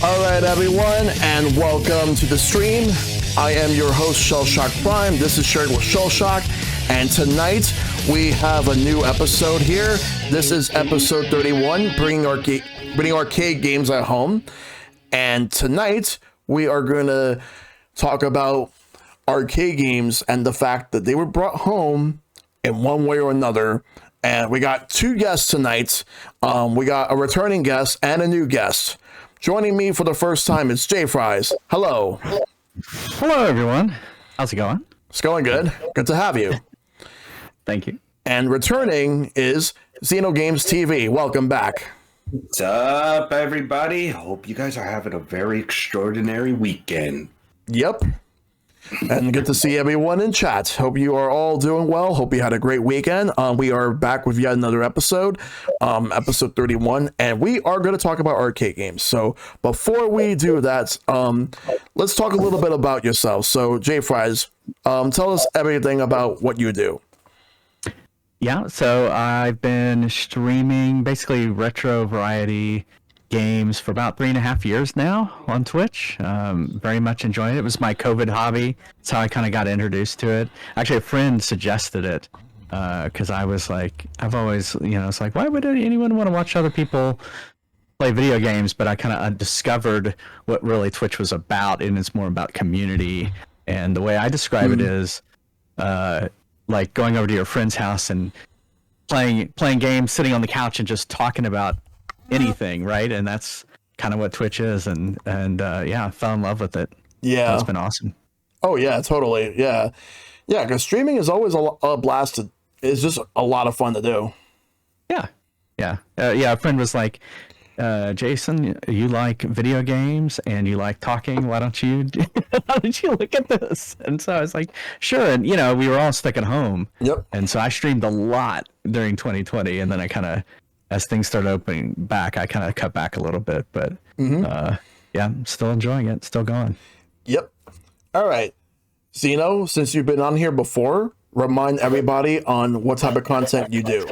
All right, everyone, and welcome to the stream. I am your host, ShellshockPrime. This is shared with Shellshock, and tonight we have a new episode here. This is episode 31, bringing arcade games at home. And tonight we are going to talk about arcade games and the fact that they were brought home in one way or another. And we got two guests tonight. We got a returning guest and a new guest. Joining me for the first time is JFries. Hello. Hello, everyone. How's it going? It's going good. Good to have you. Thank you. And returning is XenoGamezTV. Welcome back. What's up, everybody? Hope you guys are having a very extraordinary weekend. Yep. And good to see everyone in chat. Hope you are all doing well. Hope you had a great weekend. We are back with yet another episode, episode 31, and we are going to talk about arcade games. So before we do that, let's talk a little bit about yourself. So JFries, tell us everything about what you do. Yeah, so I've been streaming basically retro variety games for about 3.5 years now on Twitch. Very much enjoying it. It was my COVID hobby. That's how I kind of got introduced to it. Actually, a friend suggested it because I was like, I've always, it's like, why would anyone want to watch other people play video games? But I kind of discovered what really Twitch was about, and it's more about community. And the way I describe it is like going over to your friend's house and playing games, sitting on the couch and just talking about anything, right? And that's kind of what Twitch is, and yeah, I fell in love with it. Yeah, it's been awesome. Oh yeah, totally. Yeah, because streaming is always a blast. It's just a lot of fun to do. Yeah. A friend was like, Jason, you like video games and you like talking. Why don't you look at this? And so I was like, sure. And we were all stuck at home. Yep. And so I streamed a lot during 2020, and then I kind of, as things started opening back, I kind of cut back a little bit, but yeah, I'm still enjoying it, still going. Yep. All right. Xeno, since you've been on here before, remind everybody on what type of content you do.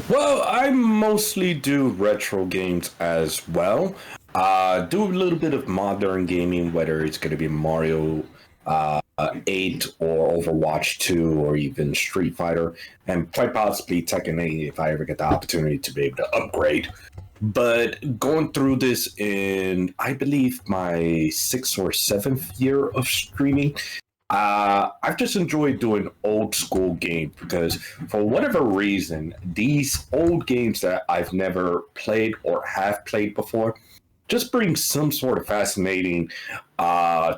Well, I mostly do retro games as well. Do a little bit of modern gaming, whether it's going to be Mario 8 or Overwatch 2 or even Street Fighter, and quite possibly Tekken 8 if I ever get the opportunity to be able to upgrade. But going through this in, I believe, my 6th or 7th year of streaming, I've just enjoyed doing old school games because for whatever reason, these old games that I've never played or have played before just bring some sort of fascinating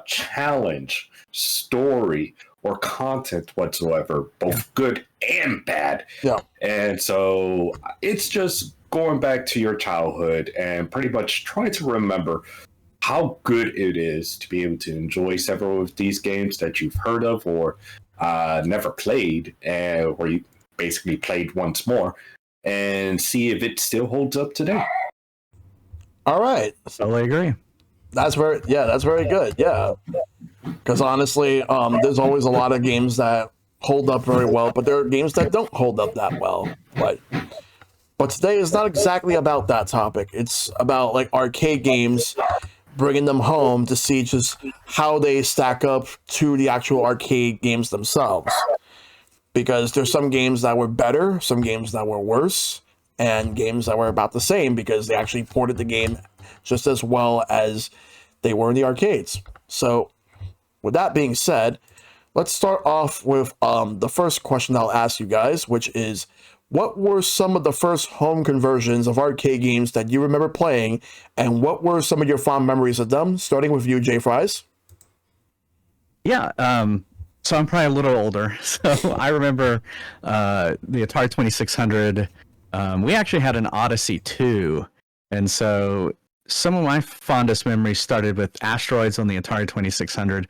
challenge, story, or content whatsoever, both good and bad. Yeah. And so it's just going back to your childhood and pretty much trying to remember how good it is to be able to enjoy several of these games that you've heard of or never played, or you basically played once more, and see if it still holds up today. All right. Totally agree. That's very good. Yeah. Because honestly, there's always a lot of games that hold up very well, but there are games that don't hold up that well. But today is not exactly about that topic. It's about like arcade games, bringing them home to see just how they stack up to the actual arcade games themselves. Because there's some games that were better, some games that were worse, and games that were about the same because they actually ported the game just as well as they were in the arcades. So with that being said, let's start off with the first question I'll ask you guys, which is, what were some of the first home conversions of arcade games that you remember playing, and what were some of your fond memories of them? Starting with you, JFries. Yeah, so I'm probably a little older. So I remember the Atari 2600. We actually had an Odyssey 2, and so some of my fondest memories started with Asteroids on the Atari 2600.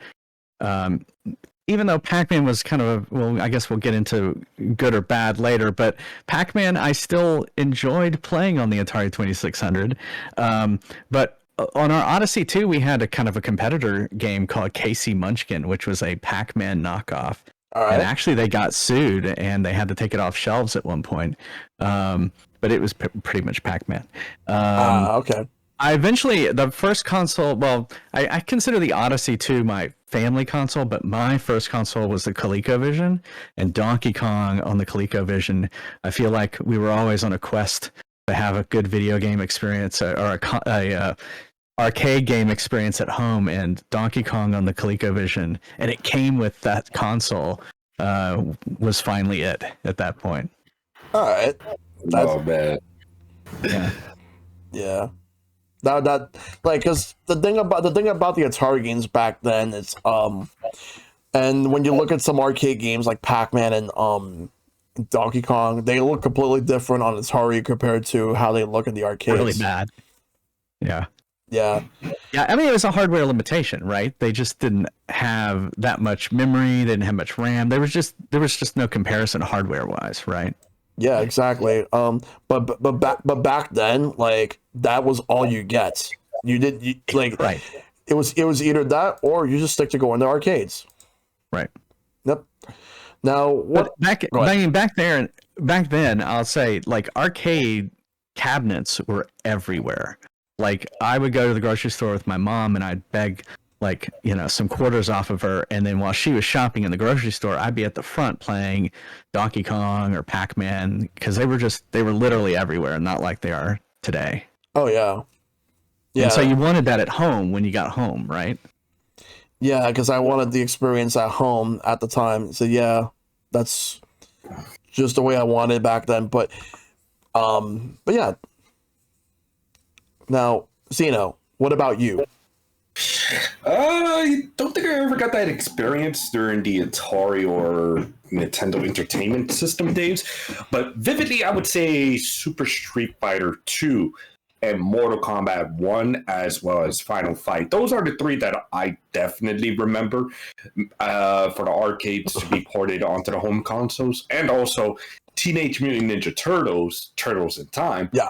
Even though Pac-Man was kind of well, I guess we'll get into good or bad later, but Pac-Man I still enjoyed playing on the Atari 2600. But on our Odyssey 2, we had a kind of a competitor game called Casey Munchkin, which was a Pac-Man knockoff. All right. And actually they got sued and they had to take it off shelves at one point. But it was pretty much Pac-Man. Okay. I eventually, the first console, well, I consider the Odyssey 2 my family console, but my first console was the ColecoVision, and Donkey Kong on the ColecoVision. I feel like we were always on a quest to have a good video game experience or a arcade game experience at home, and Donkey Kong on the ColecoVision, and it came with that console, was finally it at that point. All right. Oh man. Yeah. Yeah. That like, because the thing about the Atari games back then is and when you look at some arcade games like Pac-Man and Donkey Kong, they look completely different on Atari compared to how they look in the arcades. Really bad. Yeah. Yeah. Yeah, I mean, it was a hardware limitation, right? They just didn't have that much memory, they didn't have much RAM. There was just no comparison hardware-wise, right? Yeah, exactly. But back then, like, that was all you get. Right. It was either that or you just stick to going to arcades. Right. Yep. Now what? Back then, I'll say, like, arcade cabinets were everywhere. Like, I would go to the grocery store with my mom and I'd beg, like, some quarters off of her, and then while she was shopping in the grocery store, I'd be at the front playing Donkey Kong or Pac-Man, because they were literally everywhere, not like they are today. Oh yeah. Yeah. And so you wanted that at home when you got home, right? Yeah, because I wanted the experience at home at the time. So yeah, that's just the way I wanted it back then. But yeah. Now, Xeno, what about you? I don't think I ever got that experience during the Atari or Nintendo Entertainment System days, but vividly I would say Super Street Fighter 2 and Mortal Kombat 1 as well as Final Fight. Those are the three that I definitely remember for the arcades to be ported onto the home consoles, and also Teenage Mutant Ninja Turtles, Turtles in Time. Yeah.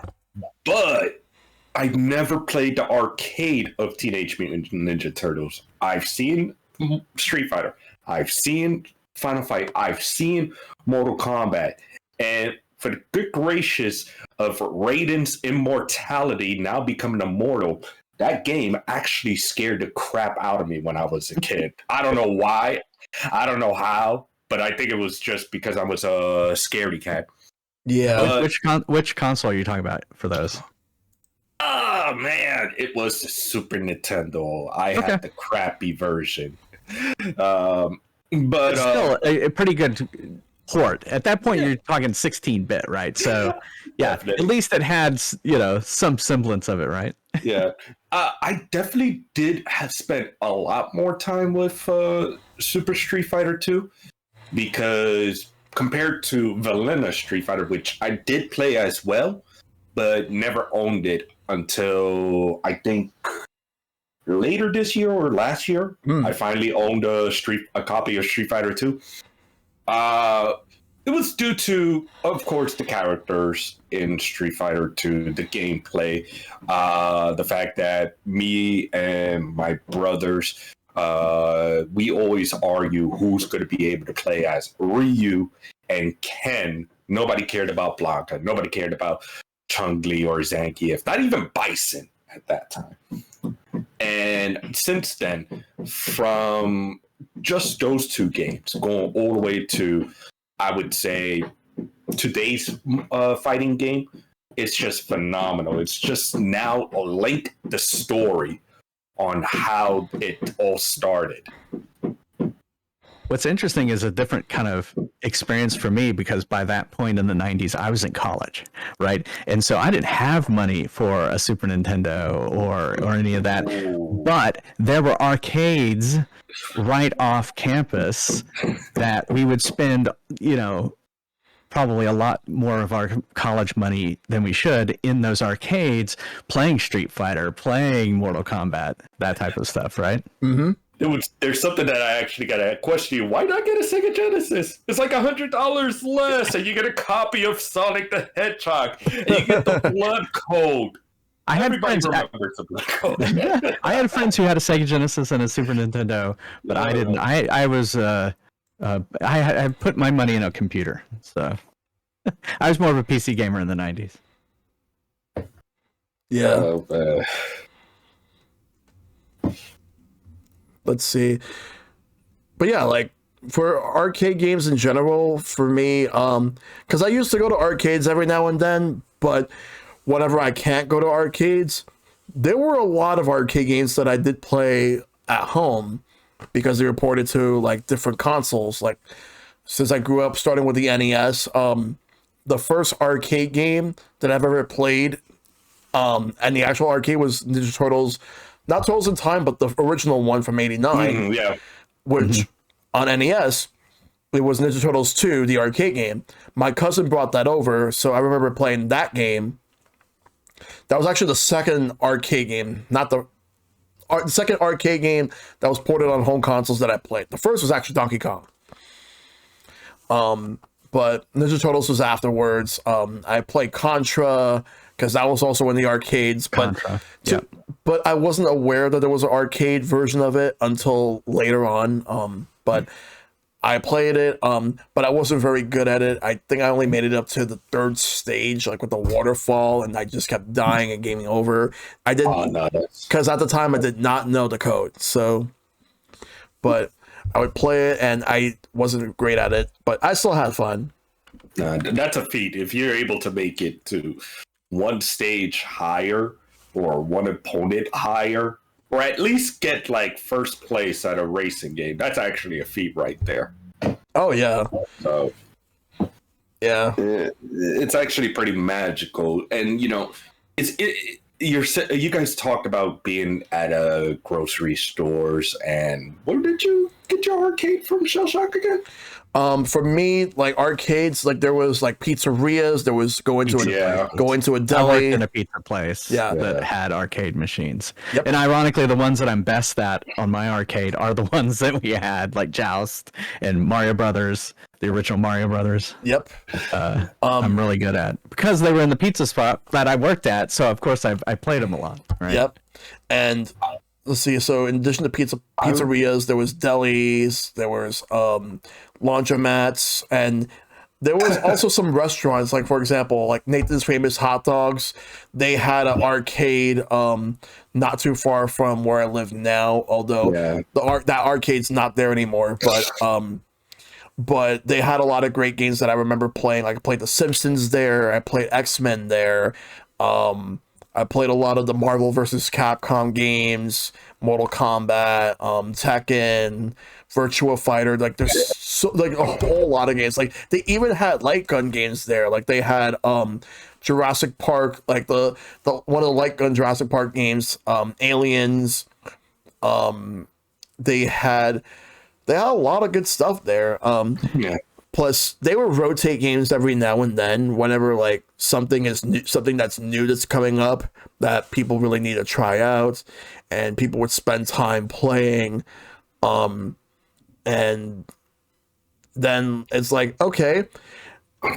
But I've never played the arcade of Teenage Mutant Ninja Turtles. I've seen Street Fighter. I've seen Final Fight. I've seen Mortal Kombat. And for the good gracious of Raiden's immortality now becoming immortal, that game actually scared the crap out of me when I was a kid. I don't know why. I don't know how. But I think it was just because I was a scaredy cat. Yeah. Which console are you talking about for those? Oh man, it was the Super Nintendo. I had the crappy version, but still a pretty good port. At that point, you're talking 16-bit, right? So yeah, definitely. At least it had some semblance of it, right? Yeah, I definitely did have spent a lot more time with Super Street Fighter 2 because compared to Vanilla Street Fighter, which I did play as well, but never owned it until I think later this year or last year. I finally owned a copy of Street Fighter 2. It was due to, of course, the characters in Street Fighter 2, the gameplay, the fact that me and my brothers, we always argue who's going to be able to play as Ryu and Ken. Nobody cared about Blanca. Nobody cared about Chun-Li or Zangief, not even Bison at that time. And since then, from just those two games, going all the way to, I would say, today's fighting game, it's just phenomenal. It's just now a link the story on how it all started. What's interesting is a different kind of experience for me, because by that point in the 90s, I was in college, right? And so I didn't have money for a Super Nintendo or any of that. But there were arcades right off campus that we would spend, probably a lot more of our college money than we should in those arcades, playing Street Fighter, playing Mortal Kombat, that type of stuff, right? Mm-hmm. There's something that I actually got to question you. Why not get a Sega Genesis? It's like $100 less, and you get a copy of Sonic the Hedgehog, and you get the blood code. I had Everybody friends. remembers the blood code. I had friends who had a Sega Genesis and a Super Nintendo, but I didn't. I was. I put my money in a computer, so I was more of a PC gamer in the 90s. Yeah. Uh, Let's see. But yeah, like for arcade games in general, for me, because I used to go to arcades every now and then, but whenever I can't go to arcades, there were a lot of arcade games that I did play at home because they were ported to like different consoles. Like since I grew up starting with the NES, the first arcade game that I've ever played, and the actual arcade was Ninja Turtles, not Turtles in Time, but the original one from '89, yeah. which on NES, it was Ninja Turtles 2, the arcade game. My cousin brought that over, so I remember playing that game. That was actually the second arcade game, not the second arcade game that was ported on home consoles that I played. The first was actually Donkey Kong. But Ninja Turtles was afterwards. I played Contra because that was also in the arcades. Contra, But I wasn't aware that there was an arcade version of it until later on. But I played it, but I wasn't very good at it. I think I only made it up to the third stage, like with the waterfall, and I just kept dying and gaming over. I didn't, because at the time I did not know the code. So, but I would play it, and I wasn't great at it, but I still had fun. That's a feat. If you're able to make it to one stage higher or one opponent higher, or at least get like first place at a racing game, that's actually a feat right there. Oh yeah. So yeah, it's actually pretty magical. And you know, you guys talked about being at grocery stores, and where did you get your arcade from, Shellshock, again? For me, like arcades, like there was like pizzerias. There was going to a deli. I worked in a pizza place that had arcade machines. Yep. And ironically, the ones that I'm best at on my arcade are the ones that we had, like Joust and Mario Brothers, the original Mario Brothers. Yep. I'm really good at, because they were in the pizza spot that I worked at. So of course I played them a lot. Right? Yep. And let's see. So in addition to pizzerias, there was delis. There was laundromats, and there was also some restaurants, like for example, like Nathan's Famous Hot Dogs. They had an arcade not too far from where I live now, although that arcade's not there anymore, but they had a lot of great games that I remember playing. Like I played The Simpsons there, I played X-Men there, I played a lot of the Marvel vs. Capcom games, Mortal Kombat, Tekken, Virtua Fighter. Like there's like a whole lot of games. Like they even had light gun games there. Like they had Jurassic Park, like the one of the light gun Jurassic Park games, Aliens. They had a lot of good stuff there. Plus, they would rotate games every now and then whenever like something that's new that's coming up that people really need to try out, and people would spend time playing. And then it's like, okay,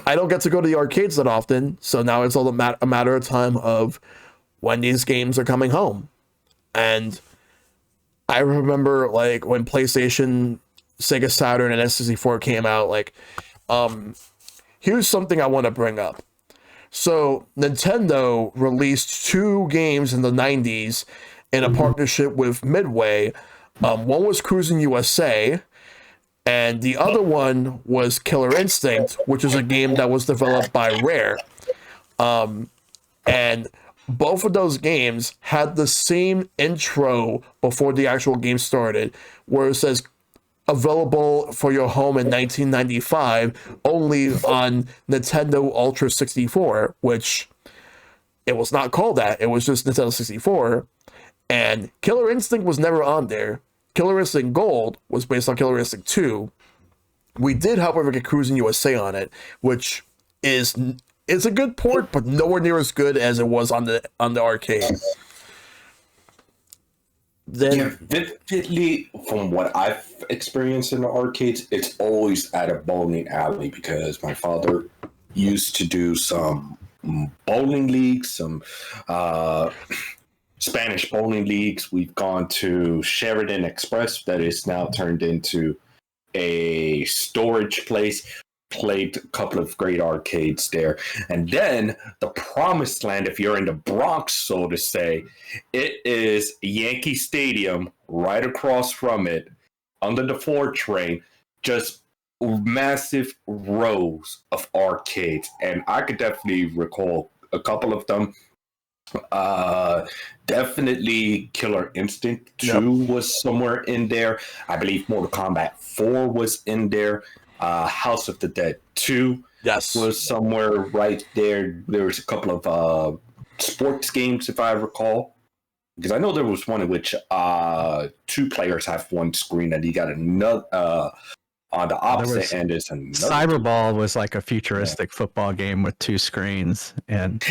I don't get to go to the arcades that often, so now it's all a matter of time of when these games are coming home. And I remember like when PlayStation, Sega Saturn, and N64 came out, like, here's something I want to bring up. So Nintendo released 2 games in the 90s in a partnership with Midway. One was Cruis'n USA, and the other one was Killer Instinct, which is a game that was developed by Rare. And both of those games had the same intro before the actual game started, where it says available for your home in 1995, only on Nintendo Ultra 64, which it was not called that. It was just Nintendo 64. And Killer Instinct was never on there. Killer Instinct Gold was based on Killer Instinct 2. We did, however, get Cruis'n USA on it, which is a good port, but nowhere near as good as it was on the arcade. Then, vividly, from what I've experienced in the arcades, it's always at a bowling alley, because my father used to do some bowling leagues, some Spanish bowling leagues. We've gone to Sheridan Express, that is now turned into a storage place. played a couple of great arcades there. And then the promised land, if you're in the Bronx, so to say, it is Yankee Stadium right across from it, under the 4 train, just massive rows of arcades. And I could definitely recall a couple of them. Definitely Killer Instinct 2 was somewhere in there. I believe Mortal Kombat 4 was in there. House of the Dead 2 was somewhere right there. There was a couple of sports games, if I recall. Because I know there was one in which 2 players have one screen, and you got another on the opposite end is another. Cyberball was like a futuristic football game with 2 screens, and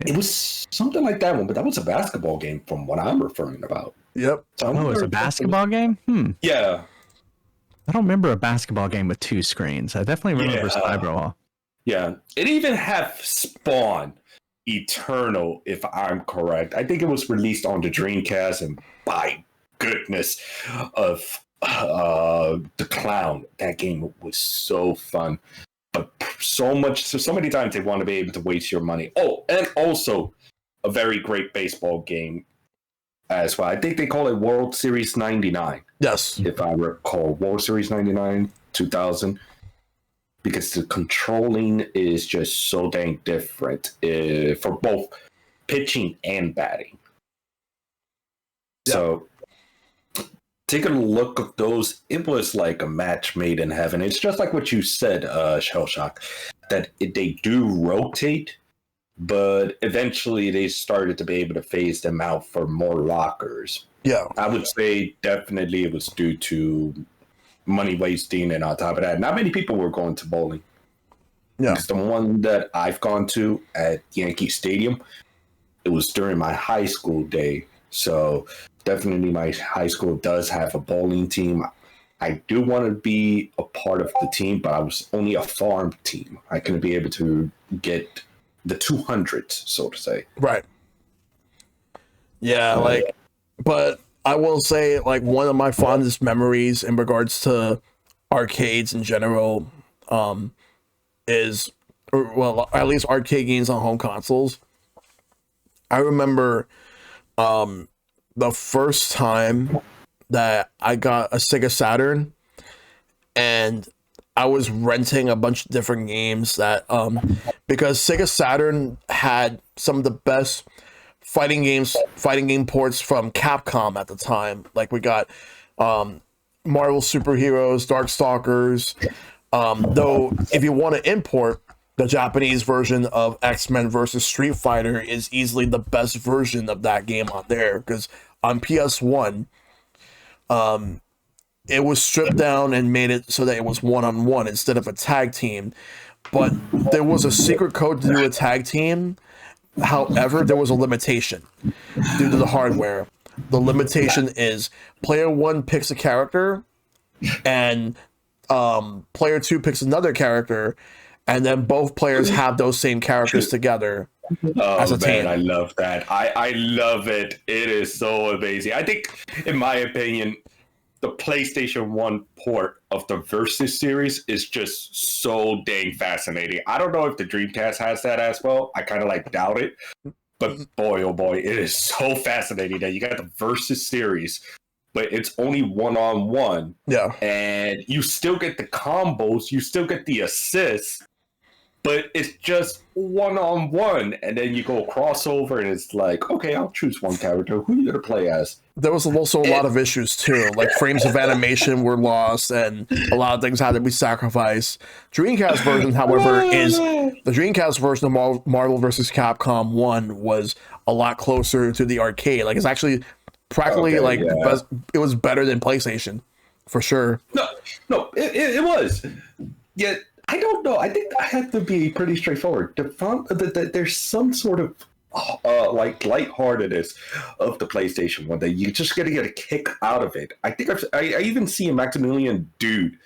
it was something like that one, but that was a basketball game from what I'm referring about. Yep. So it was a basketball game? Yeah. I don't remember a basketball game with 2 screens. I definitely remember Cyberball. Yeah. It even had Spawn Eternal, if I'm correct. I think it was released on the Dreamcast, and by goodness of the clown, that game was so fun. But so many times they want to be able to waste your money. Oh, and also a very great baseball game as well. I think they call it World Series 99. Yes. If I recall, World Series 99, 2000. Because the controlling is just so dang different for both pitching and batting. Yeah. So taking a look at those, it was like a match made in heaven. It's just like what you said, Shellshock, that they do rotate, but eventually they started to be able to phase them out for more lockers. Yeah. I would say definitely it was due to money wasting, and on top of that, not many people were going to bowling. Yeah. Because the one that I've gone to at Yankee Stadium, it was during my high school day. So definitely my high school does have a bowling team. I do want to be a part of the team, but I was only a farm team. I couldn't be able to get the 200s, so to say. Right. Yeah, but I will say, like, one of my fondest memories in regards to arcades in general is, well, at least arcade games on home consoles. I remember the first time that I got a Sega Saturn, and I was renting a bunch of different games that because Sega Saturn had some of the best fighting game ports from Capcom at the time. Like, we got Marvel Superheroes, Darkstalkers. Though if you want to import, the Japanese version of X-Men versus Street Fighter is easily the best version of that game on there, because on PS1 it was stripped down and made it so that it was one-on-one instead of a tag team. But there was a secret code to do a tag team. However, there was a limitation due to the hardware. The limitation is player 1 picks a character, and player 2 picks another character, and then both players have those same characters together as a team. I love that. I love it. It is so amazing. I think, in my opinion, the PlayStation 1 port of the Versus series is just so dang fascinating. I don't know if the Dreamcast has that as well. I kind of doubt it. But boy, oh boy, it is so fascinating that you got the Versus series, but it's only one-on-one. Yeah. And you still get the combos, you still get the assists, but it's just one-on-one. And then you go crossover, and it's like, okay, I'll choose one character. Who are you going to play as? There was also a lot of issues, too. Like, frames of animation were lost, and a lot of things had to be sacrificed. Dreamcast version, however, the Dreamcast version of Marvel vs. Capcom 1 was a lot closer to the arcade. Like, it's actually practically, best, it was better than PlayStation, for sure. No, it was. Yet, I don't know. I think I have to be pretty straightforward. There's some sort of lightheartedness of the PlayStation 1 that you're just gonna get a kick out of it. I think I even see a Maximilian Dude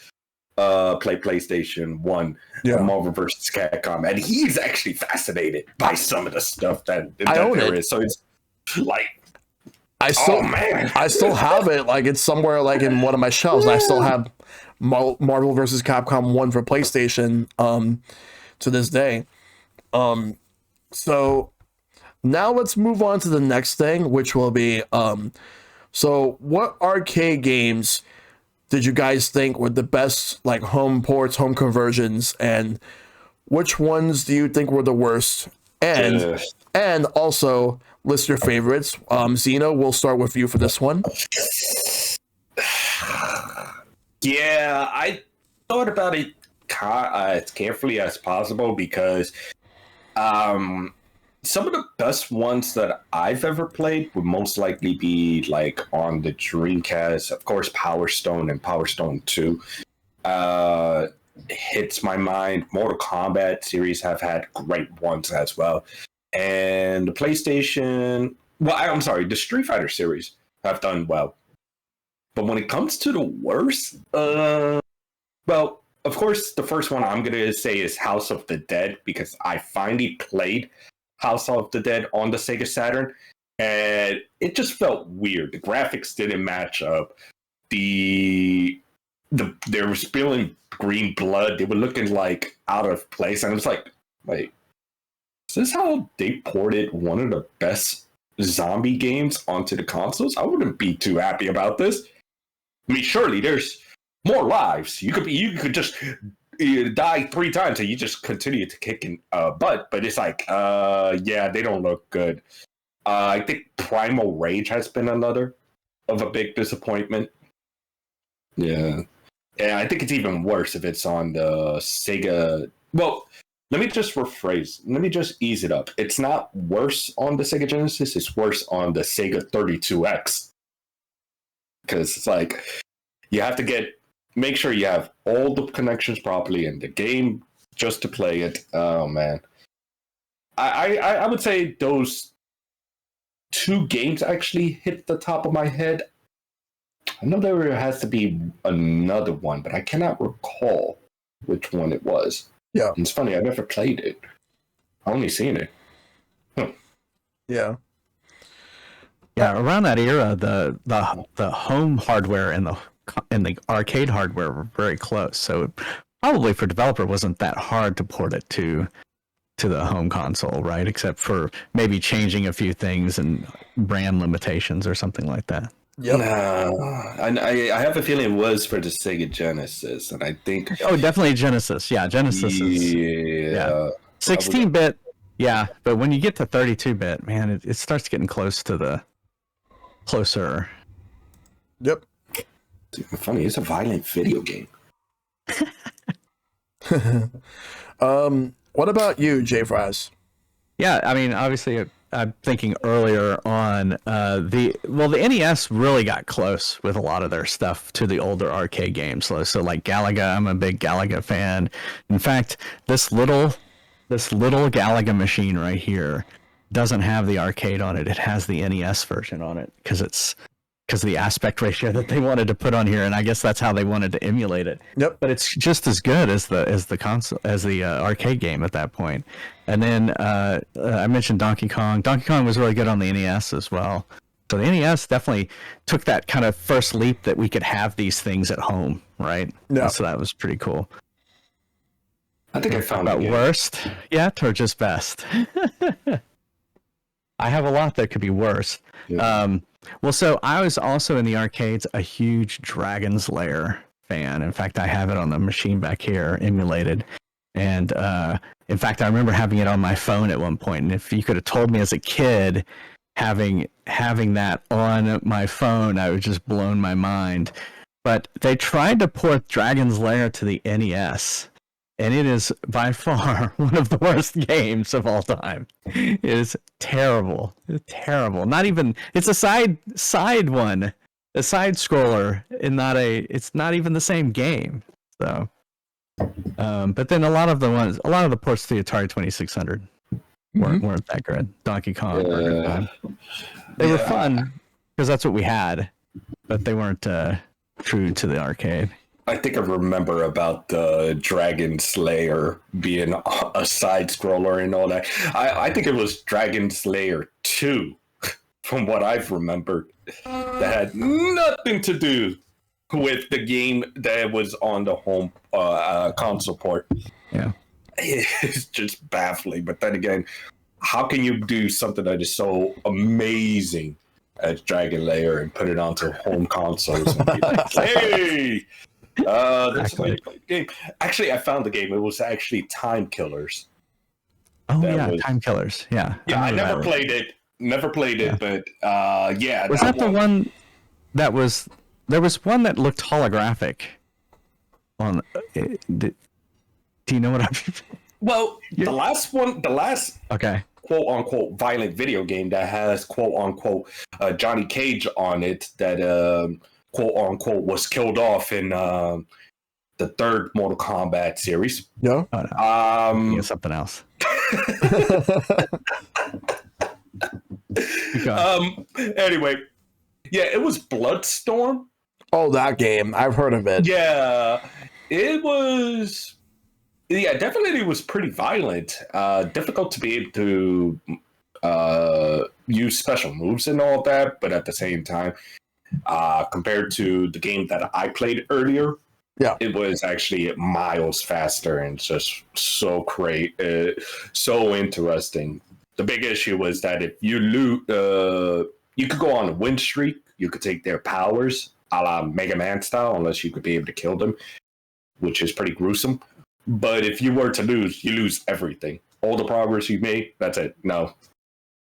play PlayStation 1 Marvel vs. Capcom, and he's actually fascinated by some of the stuff that there is. So it's like, I still have it. Like, it's somewhere like in one of my shelves, and I still have Marvel vs. Capcom 1 for PlayStation to this day. So now let's move on to the next thing, which will be so what arcade games did you guys think were the best, like home ports, home conversions, and which ones do you think were the worst? And also list your favorites. Xeno, we'll start with you for this one. Yeah, I thought about it as carefully as possible because some of the best ones that I've ever played would most likely be like on the Dreamcast. Of course, Power Stone and Power Stone 2 hits my mind. Mortal Kombat series have had great ones as well. And the PlayStation, I'm sorry, the Street Fighter series have done well. But when it comes to the worst, well, of course, the first one I'm going to say is House of the Dead, because I finally played House of the Dead on the Sega Saturn, and it just felt weird. The graphics didn't match up. They were spilling green blood. They were looking like out of place, and I was like, wait, is this how they ported one of the best zombie games onto the consoles? I wouldn't be too happy about this. I mean, surely there's more lives. You could just die 3 times and you just continue to kick in butt. But it's like, yeah, they don't look good. I think Primal Rage has been another of a big disappointment. Yeah. And I think it's even worse if it's on the Sega. Well, let me just rephrase. Let me just ease it up. It's not worse on the Sega Genesis. It's worse on the Sega 32X. Because it's like, you have to make sure you have all the connections properly in the game just to play it. Oh, man. I would say those 2 games actually hit the top of my head. I know there has to be another one, but I cannot recall which one it was. Yeah. And it's funny, I never played it. I only seen it. Yeah. Yeah, around that era, the home hardware and the arcade hardware were very close. So probably for developer wasn't that hard to port it to the home console, right? Except for maybe changing a few things and RAM limitations or something like that. Yep. I have a feeling it was for the Sega Genesis, and I think definitely Genesis. Yeah, Genesis is 16-bit. Yeah, but when you get to 32-bit, man, it starts getting closer. Yep. It's funny. It's a violent video game. What about you, JFries? Yeah, I mean, obviously, I'm thinking earlier on the NES really got close with a lot of their stuff to the older arcade games. So like Galaga, I'm a big Galaga fan. In fact, this little Galaga machine right here doesn't have the arcade on it. It has the NES version on it because of the aspect ratio that they wanted to put on here, and I guess that's how they wanted to emulate it. Yep. But it's just as good as the console, as the arcade game at that point. And then I mentioned Donkey Kong. Donkey Kong was really good on the NES as well. So the NES definitely took that kind of first leap that we could have these things at home, right? Yeah. So that was pretty cool. I think I found About worst yet or just best? I have a lot that could be worse. Yeah. Well, so I was also in the arcades a huge Dragon's Lair fan. In fact, I have it on the machine back here, emulated. And in fact, I remember having it on my phone at one point. And if you could have told me as a kid having that on my phone, I would just blown my mind. But they tried to port Dragon's Lair to the NES. And it is by far one of the worst games of all time. It is terrible. It's terrible. Not even, it's a side one, a side scroller, and it's not even the same game. So, but then a lot of the ports to the Atari 2600 weren't that good. Donkey Kong, Burger Time. They were fun because that's what we had, but they weren't true to the arcade. I think I remember about the Dragon Slayer being a side scroller and all that. I think it was Dragon Slayer 2, from what I've remembered, that had nothing to do with the game that was on the home console port. Yeah. It's just baffling. But then again, how can you do something that is so amazing as Dragon Lair and put it onto home consoles and be like, hey, that's a way to play the game. Actually, I found the game. It was actually Time Killers. Oh yeah, Time Killers. Yeah. Yeah, I never played it. Never played it, but yeah. Was that the one that was? There was one that looked holographic. On, do you know what I'm? Well, the last okay, quote unquote violent video game that has quote unquote Johnny Cage on it that quote unquote was killed off in the third Mortal Kombat series. Yeah. Oh, no. Something else. Anyway, yeah, it was Bloodstorm. Oh, that game. I've heard of it. Yeah, it was. Yeah, definitely was pretty violent. Difficult to be able to use special moves and all that, but at the same time, compared to the game that I played earlier, yeah, it was actually miles faster and just so great, so interesting. The big issue was that if you loot, you could go on a win streak. You could take their powers, a la Mega Man style, unless you could be able to kill them, which is pretty gruesome. But if you were to lose, you lose everything. All the progress you made, that's it. No.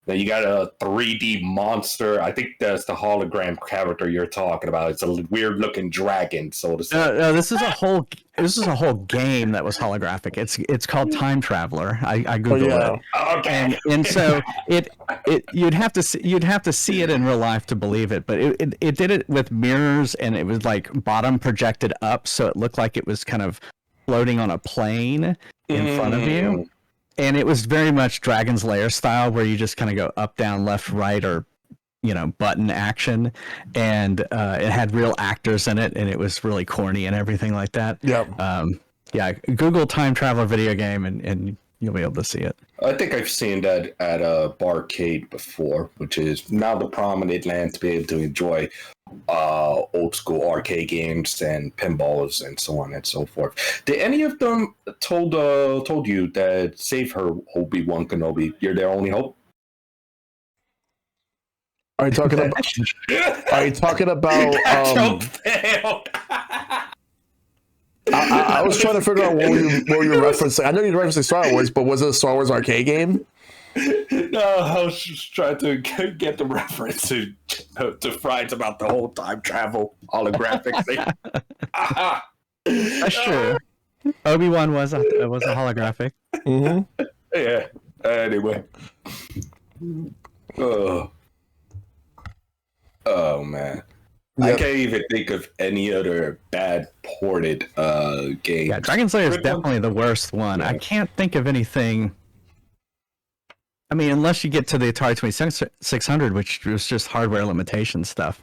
Then you got a 3D monster. I think that's the hologram character you're talking about. It's a weird looking dragon, so to say. No, this is a whole game that was holographic. It's called Time Traveler. I googled it. Okay. And so you'd have to see it in real life to believe it. But it did it with mirrors, and it was like bottom projected up, so it looked like it was kind of floating on a plane in front of you. And it was very much Dragon's Lair style, where you just kind of go up, down, left, right, or, button action. And it had real actors in it, and it was really corny and everything like that. Yep. Yeah, Google Time Traveler video game, and you'll be able to see it. I think I've seen that at a barcade before, which is now the prominent land to be able to enjoy old school arcade games and pinballs and so on and so forth. Did any of them told you that save her Obi-Wan Kenobi, you're their only hope? Are you talking about? Are you talking about? I was trying to figure out what you were referencing. I know you're referencing Star Wars, but was it a Star Wars arcade game? No, I was just trying to get the reference to Fries about the whole time travel holographic thing. That's true. Obi-Wan was a holographic. Mm-hmm. Yeah. Anyway. Oh man. Yep. I can't even think of any other bad ported game. Yeah, Dragon Slayer is definitely the worst one. Yeah. I can't think of anything. I mean, unless you get to the Atari 2600, which was just hardware limitation stuff.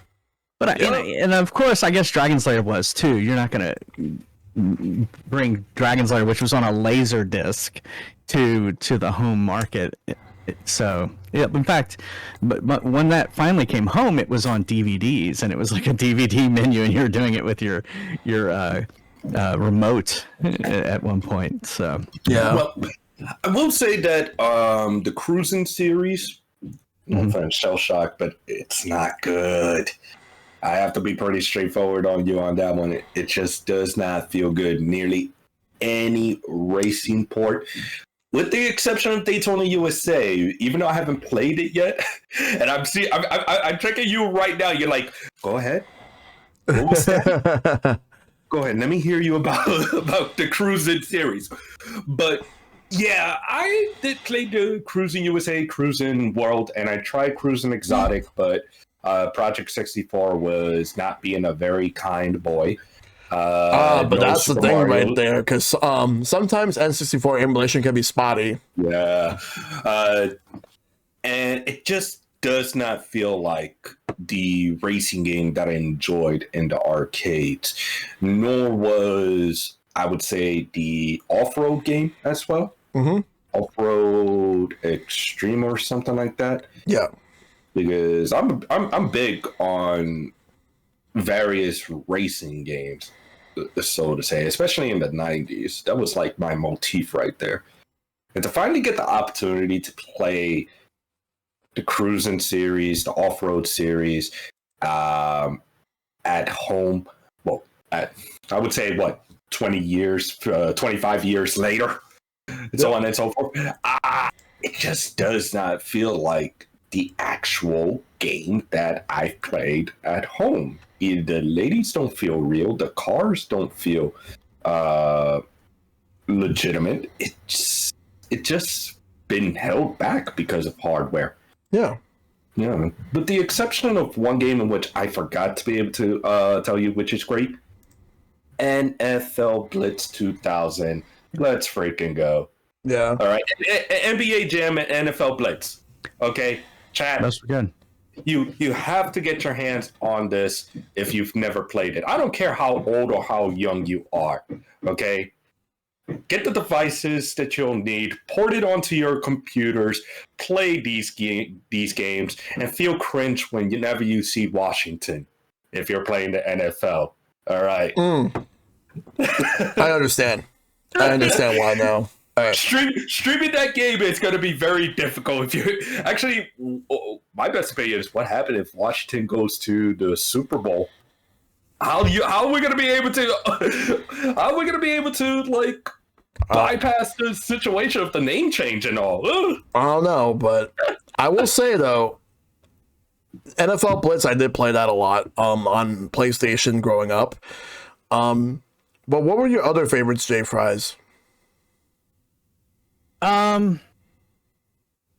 But and of course, I guess Dragon Slayer was too. You're not going to bring Dragon Slayer, which was on a laser disc, to the home market. So yeah, in fact, but when that finally came home, it was on DVDs, and it was like a DVD menu, and you were doing it with your remote at one point. So yeah. Well, I will say that the Cruising series, no offense, Shellshock, but it's not good. I have to be pretty straightforward on you on that one. It just does not feel good. Nearly any racing port, with the exception of Daytona USA, even though I haven't played it yet, and I'm tricking you right now. You're like, go ahead. What was that? Go ahead. Let me hear you about the Cruising series. But yeah, I did play the Cruising USA, Cruising World, and I tried Cruising Exotic, but Project 64 was not being a very kind boy. But that's the thing right there, because sometimes N64 emulation can be spotty. Yeah, and it just does not feel like the racing game that I enjoyed in the arcades, nor was, I would say, the off-road game as well. Mm-hmm. Off-road Extreme or something like that. Yeah, because I'm big on various racing games, so to say, especially in the 90s. That was like my motif right there. And to finally get the opportunity to play the cruising series, the off-road series, at home, well, I would say, 20 years, 25 years later, so on and so forth, it just does not feel like the actual game that I played at home. The ladies don't feel real. The cars don't feel legitimate. It just been held back because of hardware. Yeah. Yeah. With the exception of one game in which I forgot to be able to tell you, which is great. NFL Blitz 2000. Let's freaking go. Yeah. All right. NBA Jam and NFL Blitz. Okay. Chat. Those were good. You have to get your hands on this if you've never played it. I don't care how old or how young you are. Okay. Get the devices that you'll need, port it onto your computers, play these games, and feel cringe whenever you see Washington if you're playing the NFL. All right. I understand. I understand why now. All right. Streaming that game is going to be very difficult. If you actually, my best opinion is what happened if Washington goes to the Super Bowl. How are we going to be able to? How are we going to be able to like bypass the situation of the name change and all? Ugh. I don't know, but I will say though, NFL Blitz, I did play that a lot on PlayStation growing up. But what were your other favorites, JFries?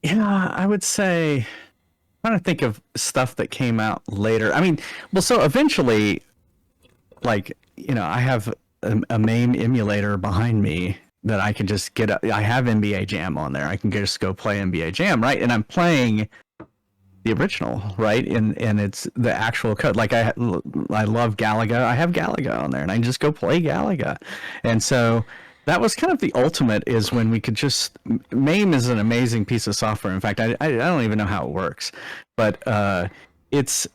Yeah, I would say, I'm trying to think of stuff that came out later. I mean, well, so eventually, like, I have a MAME emulator behind me that I can just get. I have NBA Jam on there. I can just go play NBA Jam, right? And I'm playing the original, right? And it's the actual code. Like I love Galaga. I have Galaga on there, and I can just go play Galaga. And so that was kind of the ultimate, is when we could just. MAME is an amazing piece of software. In fact, I don't even know how it works, but it's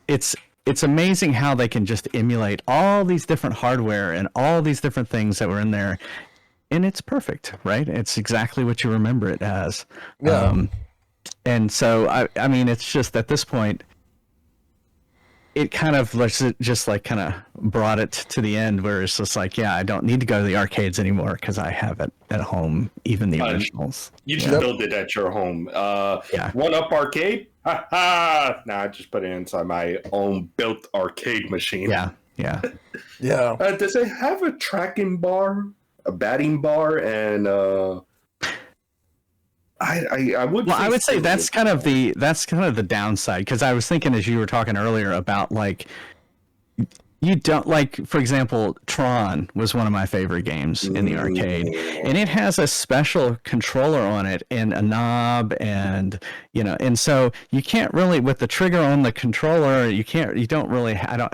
amazing how they can just emulate all these different hardware and all these different things that were in there, and it's perfect, right? It's exactly what you remember it as. Yeah. And so, I mean, it's just at this point, it kind of just like kind of brought it to the end where it's just like, yeah, I don't need to go to the arcades anymore because I have it at home, even the originals. You just build it at your home. Yeah. One Up Arcade? Ha ha! Nah, I just put it inside my own built arcade machine. Yeah, yeah. Yeah. Does it have a tracking bar, a batting bar, and I would. Well, I would say that's kind of the downside, because I was thinking as you were talking earlier about like you don't like, for example, Tron was one of my favorite games in the arcade, and it has a special controller on it and a knob, and and so you can't really, with the trigger on the controller, I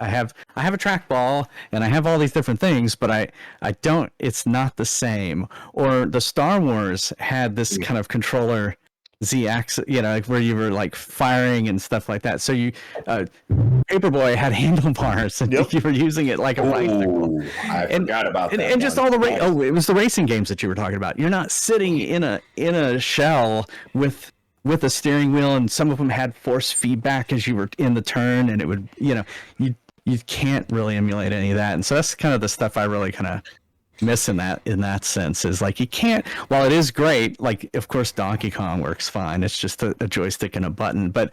have a trackball and I have all these different things, but I don't, it's not the same. Or the Star Wars had this kind of controller Z-axis, like where you were like firing and stuff like that. So you, Paperboy had handlebars, and you were using it like a bicycle. I forgot about that. And just all the it was the racing games that you were talking about. You're not sitting in a shell with a steering wheel, and some of them had force feedback as you were in the turn, and it would, you can't really emulate any of that. And so that's kind of the stuff I really kind of miss in that sense, is like you can't, while it is great, like of course Donkey Kong works fine, it's just a joystick and a button, but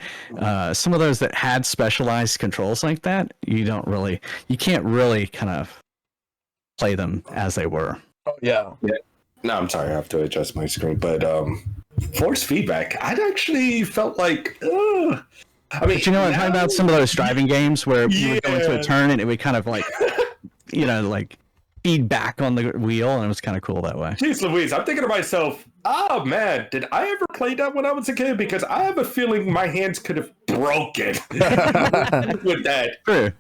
some of those that had specialized controls like that, you can't really kind of play them as they were. Yeah. No, I'm sorry, I have to adjust my screen, but force feedback, I'd actually felt like I mean, but I'm talking about some of those driving games where you would go into a turn and it would kind of like like feed back on the wheel, and it was kind of cool that way. Jeez Louise, I'm thinking to myself, oh man, did I ever play that when I was a kid? Because I have a feeling my hands could have broken with that. True.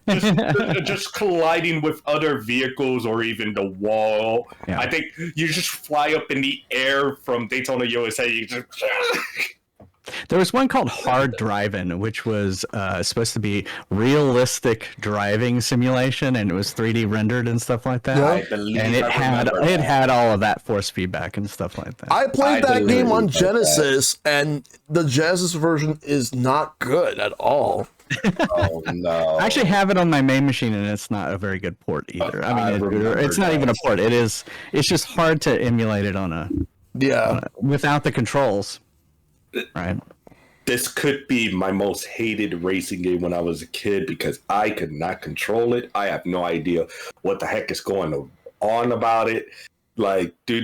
Just colliding with other vehicles or even the wall. Yeah. I think you just fly up in the air from Daytona, USA. You just There was one called Hard Driving, which was supposed to be realistic driving simulation, and it was 3D rendered and stuff like that. Yeah. I believe And it I had remember that. all of that force feedback and stuff like that. I played I that game on believe that. Genesis, and the Genesis version is not good at all. Oh no! I actually have it on my main machine, and it's not a very good port either. I I mean, remember it's not that. even a port. It's just hard to emulate it on a Yeah. without the controls. Right. This could be my most hated racing game when I was a kid because I could not control it. I have no idea what the heck is going on about it. Like, I do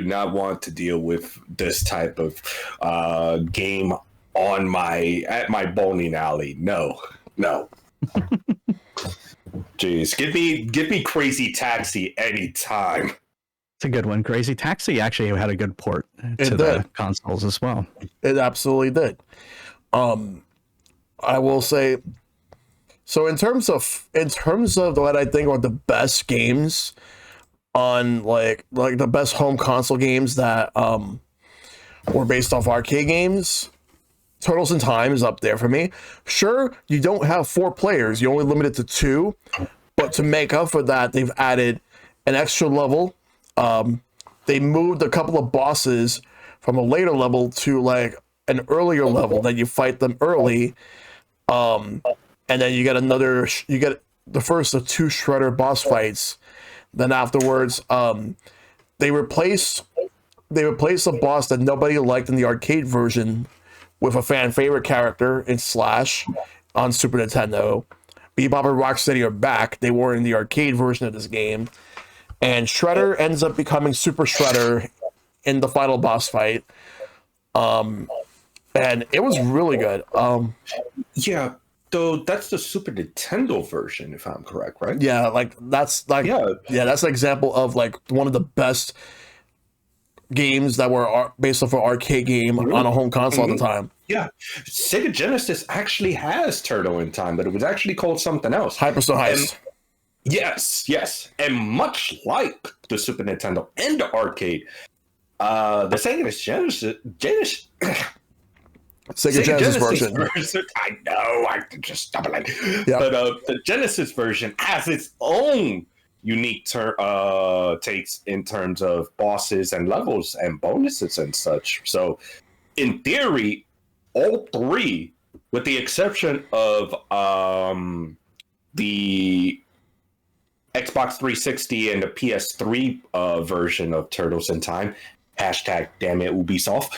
not want to deal with this type of game at my bowling alley. No. Jeez, give me Crazy Taxi anytime. It's a good one. Crazy Taxi actually had a good port It to the did. consoles as well. It absolutely did. I will say, so in terms of what I think are the best games on like the best home console games that were based off arcade games, Turtles in Time is up there for me. Sure, you don't have 4 players, you only limit it to 2, but to make up for that, they've added an extra level. They moved a couple of bosses from a later level to like an earlier level that you fight them early, and then you get the first of 2 Shredder boss fights. Then afterwards, they replace a boss that nobody liked in the arcade version with a fan favorite character in Slash on Super Nintendo. Bebop and Rocksteady are back. They were in the arcade version of this game. And Shredder ends up becoming Super Shredder in the final boss fight. And it was really good. Yeah, though that's the Super Nintendo version, if I'm correct, right? Yeah, that's an example of like one of the best games that were based off an arcade game on a home console at the time. Yeah, Sega Genesis actually has Turtle in Time, but it was actually called something else. Hyperstone Heist. Yes, and much like the Super Nintendo and the arcade, the Sega Genesis Genesis version. I know, I can just stop it. Yeah. But the Genesis version has its own unique takes in terms of bosses and levels and bonuses and such. So, in theory, all 3, with the exception of the Xbox 360 and the PS3 version of Turtles in Time, hashtag damn it Ubisoft,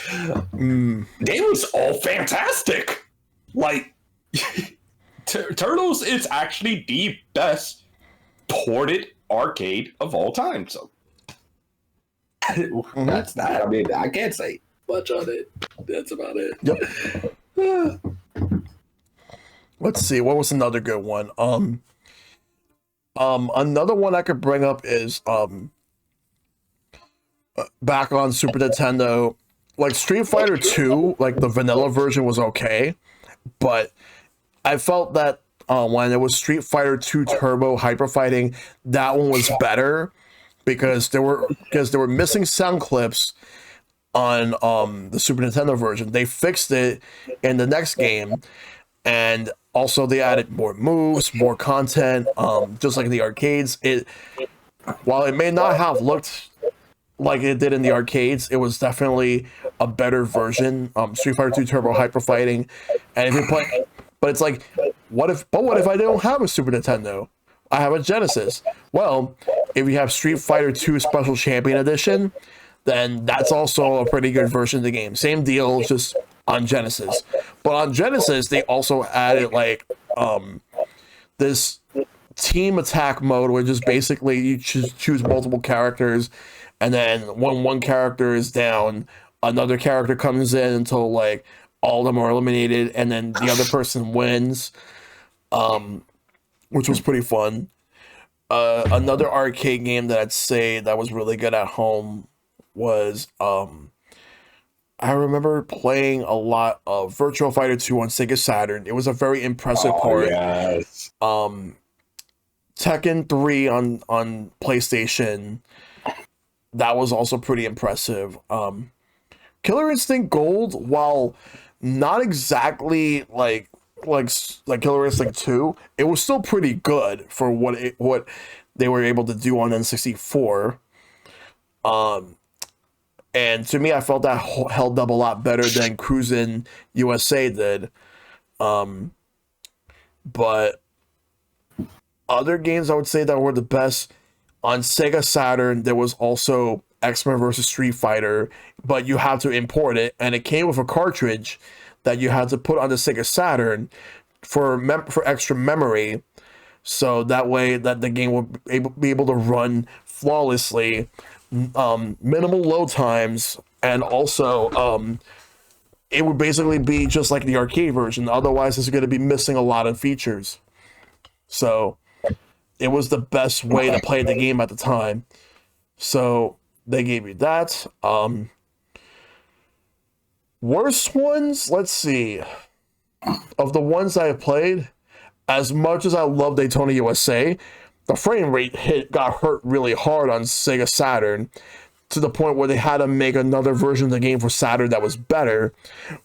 they was all fantastic. Like, Turtles is actually the best ported arcade of all time. So that's that. I mean, I can't say much on it. That's about it. Yep. Let's see, what was another good one? Another one I could bring up is back on Super Nintendo, like Street Fighter 2, like the vanilla version was okay, but I felt that when it was Street Fighter 2 Turbo Hyper Fighting, that one was better because there were missing sound clips on the Super Nintendo version. They fixed it in the next game, and also they added more moves, more content, just like in the arcades. While it may not have looked like it did in the arcades, it was definitely a better version. Street Fighter 2 Turbo Hyper Fighting, and if you play, but it's like, what if I don't have a Super Nintendo? I have a Genesis. Well, if you have Street Fighter 2 Special Champion Edition, then that's also a pretty good version of the game. Same deal, just on Genesis. But on Genesis, they also added like this team attack mode, which is basically you choose multiple characters, and then when one character is down, another character comes in until like all of them are eliminated, and then the other person wins, which was pretty fun. Another arcade game that I'd say that was really good at home was I remember playing a lot of Virtua Fighter 2 on Sega Saturn. It was a very impressive port. Yes. Tekken 3 on PlayStation. That was also pretty impressive. Killer Instinct Gold, while not exactly like Killer Instinct 2, it was still pretty good for what they were able to do on N64. And to me, I felt that held up a lot better than Cruisin' USA did. But other games I would say that were the best on Sega Saturn, there was also X-Men vs. Street Fighter, but you had to import it, and it came with a cartridge that you had to put on the Sega Saturn for extra memory, so that way that the game would be able to run flawlessly, minimal load times, and also it would basically be just like the arcade version. Otherwise, it's going to be missing a lot of features. So it was the best way to play the game at the time. So they gave you that. Worst ones, let's see. Of the ones I have played, as much as I love Daytona USA, the frame rate got hurt really hard on Sega Saturn, to the point where they had to make another version of the game for Saturn that was better.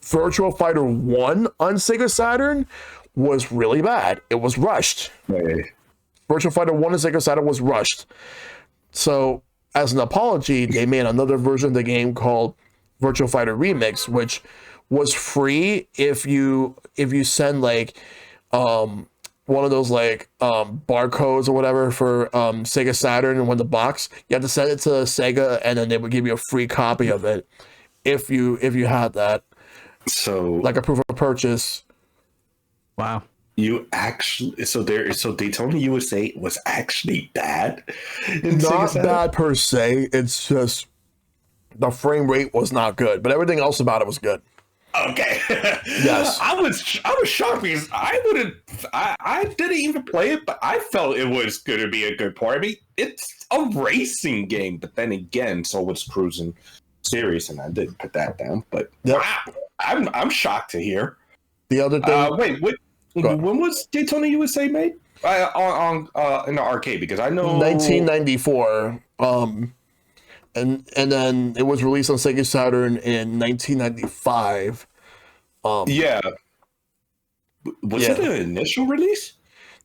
Virtua Fighter 1 on Sega Saturn was really bad. It was rushed. Hey. Virtua Fighter 1 on Sega Saturn was rushed. So, as an apology, they made another version of the game called Virtua Fighter Remix, which was free if you send like one of those like barcodes or whatever for Sega Saturn and win the box. You have to send it to Sega, and then they would give you a free copy of it if you had that. So like a proof of purchase. Wow. You actually so Daytona USA was actually bad. Not bad per se. It's just the frame rate was not good, but everything else about it was good. Okay. Yes. I was shocked because I didn't even play it, but I felt it was going to be a good part. I mean, it's a racing game, but then again, so was Cruisin' Series, and I didn't put that down. But yep. I'm shocked to hear. The other thing. When was Daytona USA made? On in the arcade, because I know 1994. And then it was released on Sega Saturn in 1995. Yeah. Was it an initial release?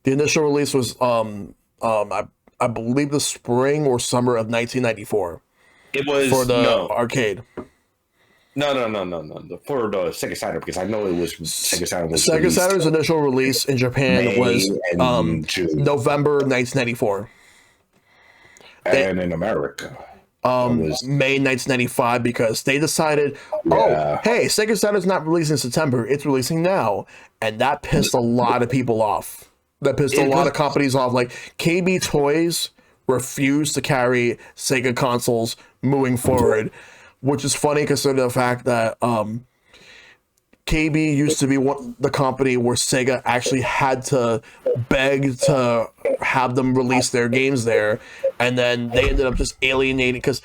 The initial release was I believe the spring or summer of 1994. It was for the arcade. No. For the Sega Saturn, because I know it was Sega Saturn. Sega Saturn's initial release in Japan was November 1994. And in America. May 1995, because they decided, hey, Sega Saturn's not releasing in September, it's releasing now. And that pissed a lot of people off. That pissed a lot of companies off. Like, KB Toys refused to carry Sega consoles moving forward, which is funny considering the fact that KB used to be the company where Sega actually had to beg to have them release their games there, and then they ended up just alienating because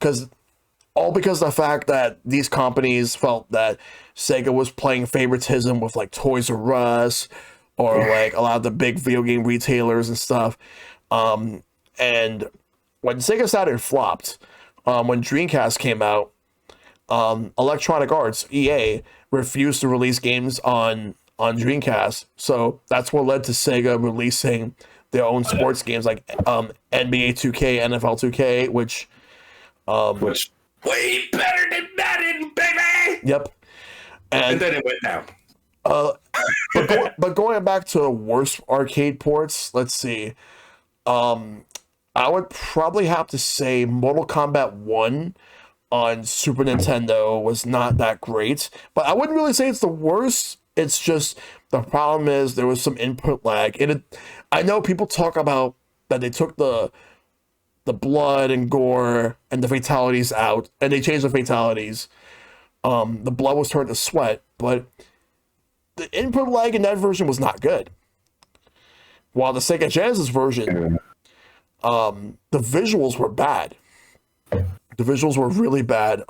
because of the fact that these companies felt that Sega was playing favoritism with like Toys R Us or like a lot of the big video game retailers and stuff. And when Sega Saturn flopped, when Dreamcast came out, Electronic Arts, EA, refused to release games on Dreamcast. So that's what led to Sega releasing their own sports games like NBA 2K, NFL 2K, which way better than Madden, baby. Yep. And then it went down. But going back to worst arcade ports, let's see. I would probably have to say Mortal Kombat 1 on Super Nintendo was not that great, but I wouldn't really say it's the worst. It's just the problem is there was some input lag. I know people talk about that they took the blood and gore and the fatalities out, and they changed the fatalities. The blood was turned to sweat, but the input lag in that version was not good. While the Sega Genesis version, the visuals were bad. The visuals were really bad.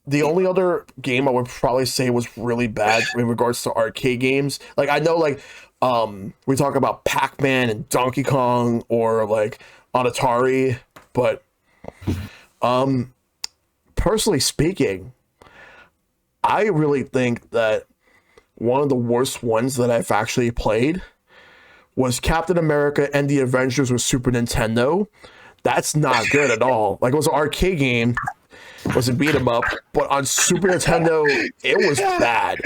The only other game I would probably say was really bad in regards to arcade games, like I know, like we talk about Pac-Man and Donkey Kong or like on Atari, but Personally speaking, I really think that one of the worst ones that I've actually played was Captain America and the Avengers with Super Nintendo. That's not good at all. Like, it was an arcade game, it was a beat 'em up, but on Super Nintendo, it was bad.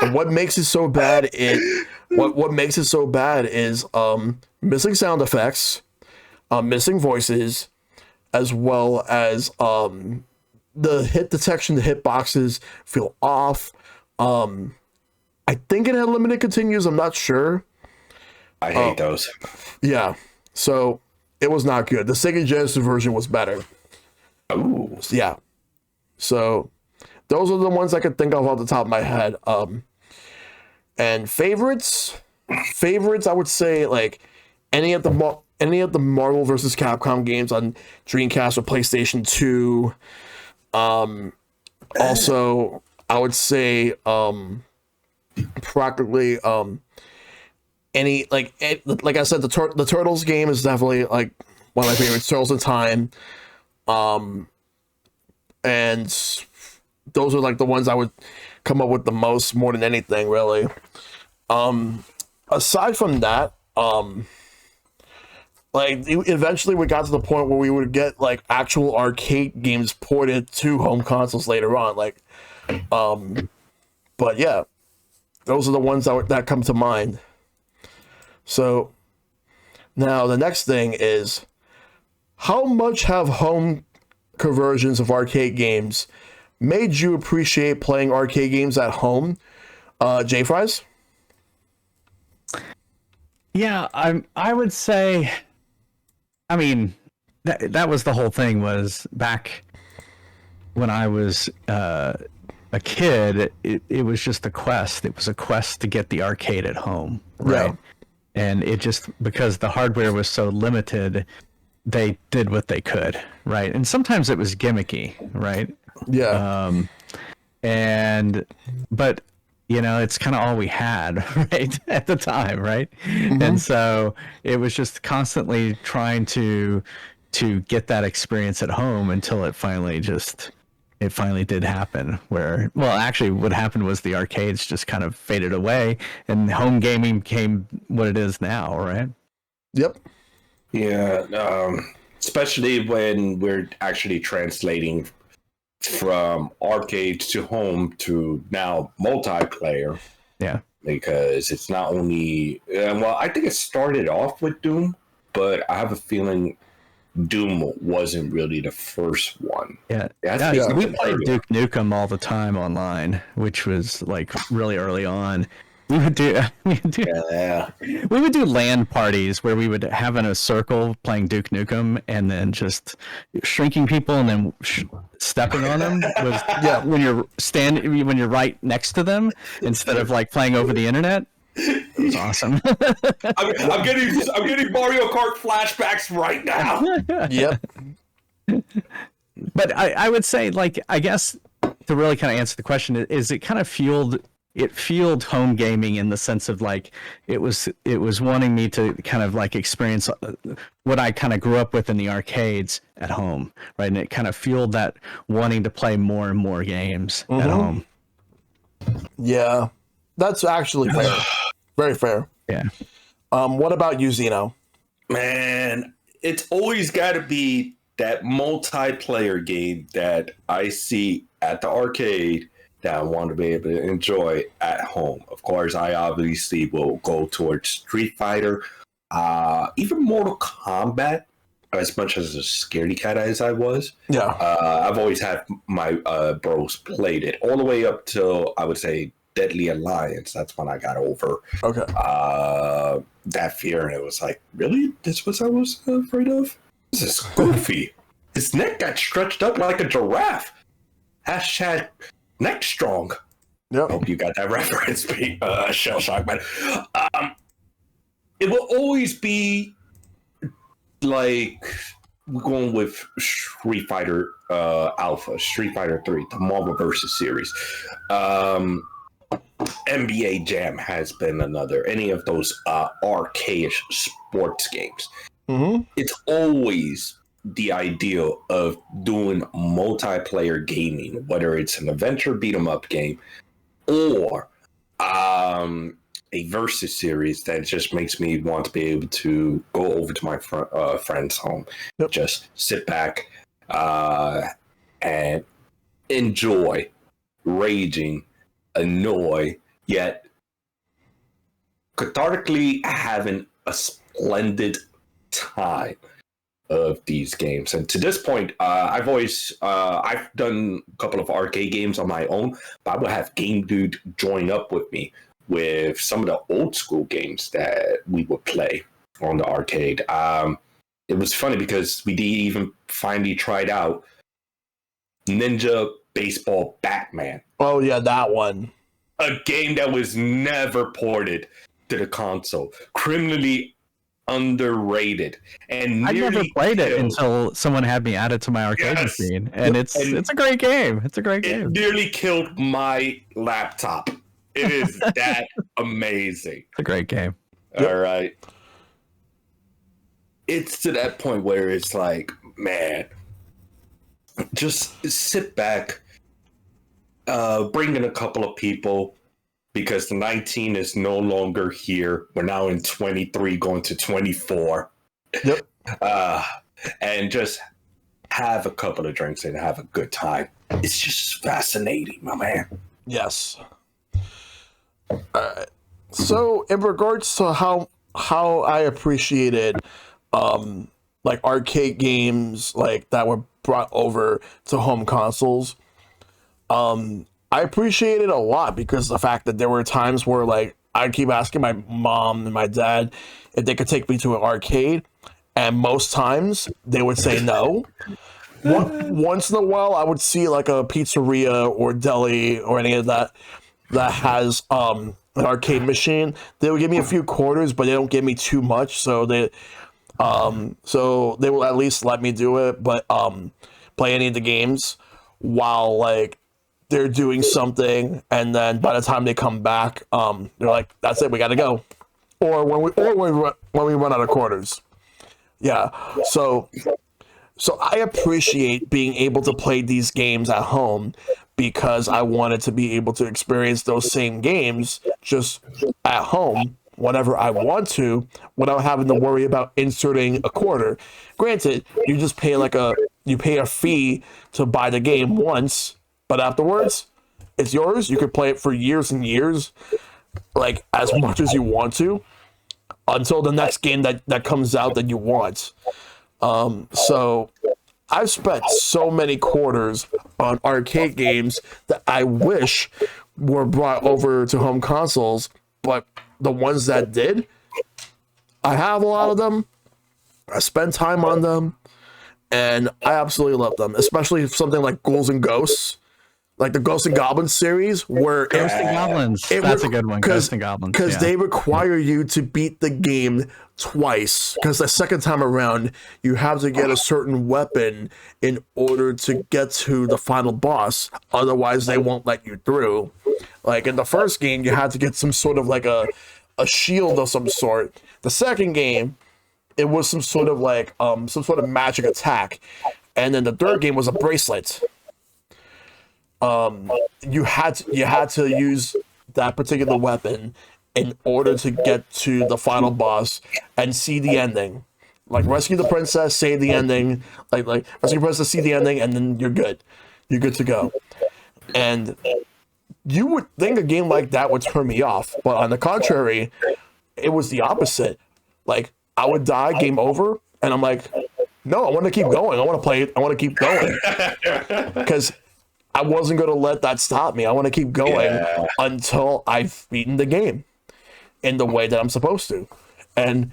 And what makes it so bad is missing sound effects, missing voices, as well as the hit detection, the hit boxes feel off. I think it had limited continues. I'm not sure. I hate those. Yeah, so it was not good. The Sega Genesis version was better. Ooh. Yeah, so those are the ones I could think of off the top of my head. And favorites, I would say like any of the Marvel versus Capcom games on Dreamcast or PlayStation 2. Also, I would say practically any like I said, the Turtles game is definitely like one of my favorites. Turtles in Time, and those are like the ones I would come up with the most, more than anything, really. Aside from that, like eventually we got to the point where we would get like actual arcade games ported to home consoles later on, like but yeah, those are the ones that come to mind. So now the next thing is, how much have home conversions of arcade games made you appreciate playing arcade games at home? JFries? Yeah, I would say, I mean, that was the whole thing. Was back when I was a kid, it was just a quest. It was a quest to get the arcade at home, right? Yeah. And it just, because the hardware was so limited, they did what they could, right? And sometimes it was gimmicky, right? Yeah. But you know, it's kind of all we had, right, at the time, right? And so it was just constantly trying to get that experience at home until it finally did happen. Where, well, actually what happened was the arcades just kind of faded away and home gaming became what it is now, right? Yep. Yeah, especially when we're actually translating from arcades to home to now multiplayer. Yeah. Because it's not only, well, I think it started off with Doom, but I have a feeling Doom wasn't really the first one. Yeah, we played Duke Nukem all the time online, which was like really early on. We would do LAN parties where we would have in a circle playing Duke Nukem, and then just shrinking people and then stepping on them was when you're right next to them instead of like playing over the internet. It was awesome. I'm getting Mario Kart flashbacks right now. Yep. But I would say, like, I guess to really kind of answer the question is it kind of fueled home gaming in the sense of like it was wanting me to kind of like experience what I kind of grew up with in the arcades at home, right? And it kind of fueled that wanting to play more and more games at home. Yeah, that's actually fair. Very fair. Yeah. What about you, Zeno? Man, it's always got to be that multiplayer game that I see at the arcade that I want to be able to enjoy at home. Of course, I obviously will go towards Street Fighter, even Mortal Kombat, as much as a scaredy cat as I was. Yeah. I've always had my bros played it all the way up till, I would say, Deadly Alliance. That's when I got over that fear, and it was like, really? This was I was afraid of? This is goofy. His neck got stretched up like a giraffe. Hashtag neck strong. Yep. Hope you got that reference, Shellshock, man. It will always be like we're going with Street Fighter Alpha, Street Fighter 3, the Marvel vs. series. NBA Jam has been another. Any of those archaic sports games. Mm-hmm. It's always the idea of doing multiplayer gaming, whether it's an adventure beat 'em up game or a versus series that just makes me want to be able to go over to my friend's home, just sit back and enjoy, raging, annoy, yet cathartically having a splendid time of these games. And to this point, I've done a couple of arcade games on my own, but I would have Game Dude join up with me with some of the old school games that we would play on the arcade. It was funny because we didn't even finally tried out Ninja Baseball Batman. Oh yeah, that one. A game that was never ported to the console. Criminally underrated. And I never played it until someone had me add it to my arcade machine. And it's a great game. It's a great game. It nearly killed my laptop. It is that amazing. It's a great game. All right. It's to that point where it's like, man, just sit back, bring in a couple of people, because the 19 is no longer here. We're now in 23, going to 24. Yep. And just have a couple of drinks and have a good time. It's just fascinating, my man. Yes. So in regards to how I appreciated like arcade games like that were brought over to home consoles, I appreciate it a lot because the fact that there were times where like I'd keep asking my mom and my dad if they could take me to an arcade, and most times they would say no. Once in a while I would see like a pizzeria or deli or any of that has an arcade machine. They would give me a few quarters, but they don't give me too much, so they will at least let me do it, but play any of the games while like they're doing something, and then by the time they come back, they're like, "That's it, we got to go," or when we run out of quarters. Yeah, so I appreciate being able to play these games at home because I wanted to be able to experience those same games just at home whenever I want to, without having to worry about inserting a quarter. Granted, you just pay a fee to buy the game once, but afterwards, it's yours. You could play it for years and years, like as much as you want to, until the next game that comes out that you want. So I've spent so many quarters on arcade games that I wish were brought over to home consoles, but the ones that did, I have a lot of them. I spend time on them, and I absolutely love them, especially something like Ghouls and Ghosts, like the Ghosts and Goblins series, where Ghosts and Goblins, that's a good one. Ghosts and Goblins, because they require you to beat the game twice. Because the second time around, you have to get a certain weapon in order to get to the final boss. Otherwise, they won't let you through. Like in the first game, you had to get some sort of like a shield of some sort. The second game, it was some sort of like some sort of magic attack, and then the third game was a bracelet. You had to use that particular weapon in order to get to the final boss and see the ending. Like rescue the princess, save the ending, like rescue the princess, see the ending, and then you're good. You're good to go. And you would think a game like that would turn me off, but on the contrary, it was the opposite. Like I would die, game over, and I'm like, no, I want to keep going. I want to play it. I want to keep going because I wasn't going to let that stop me. I want to keep going until I've beaten the game in the way that I'm supposed to. And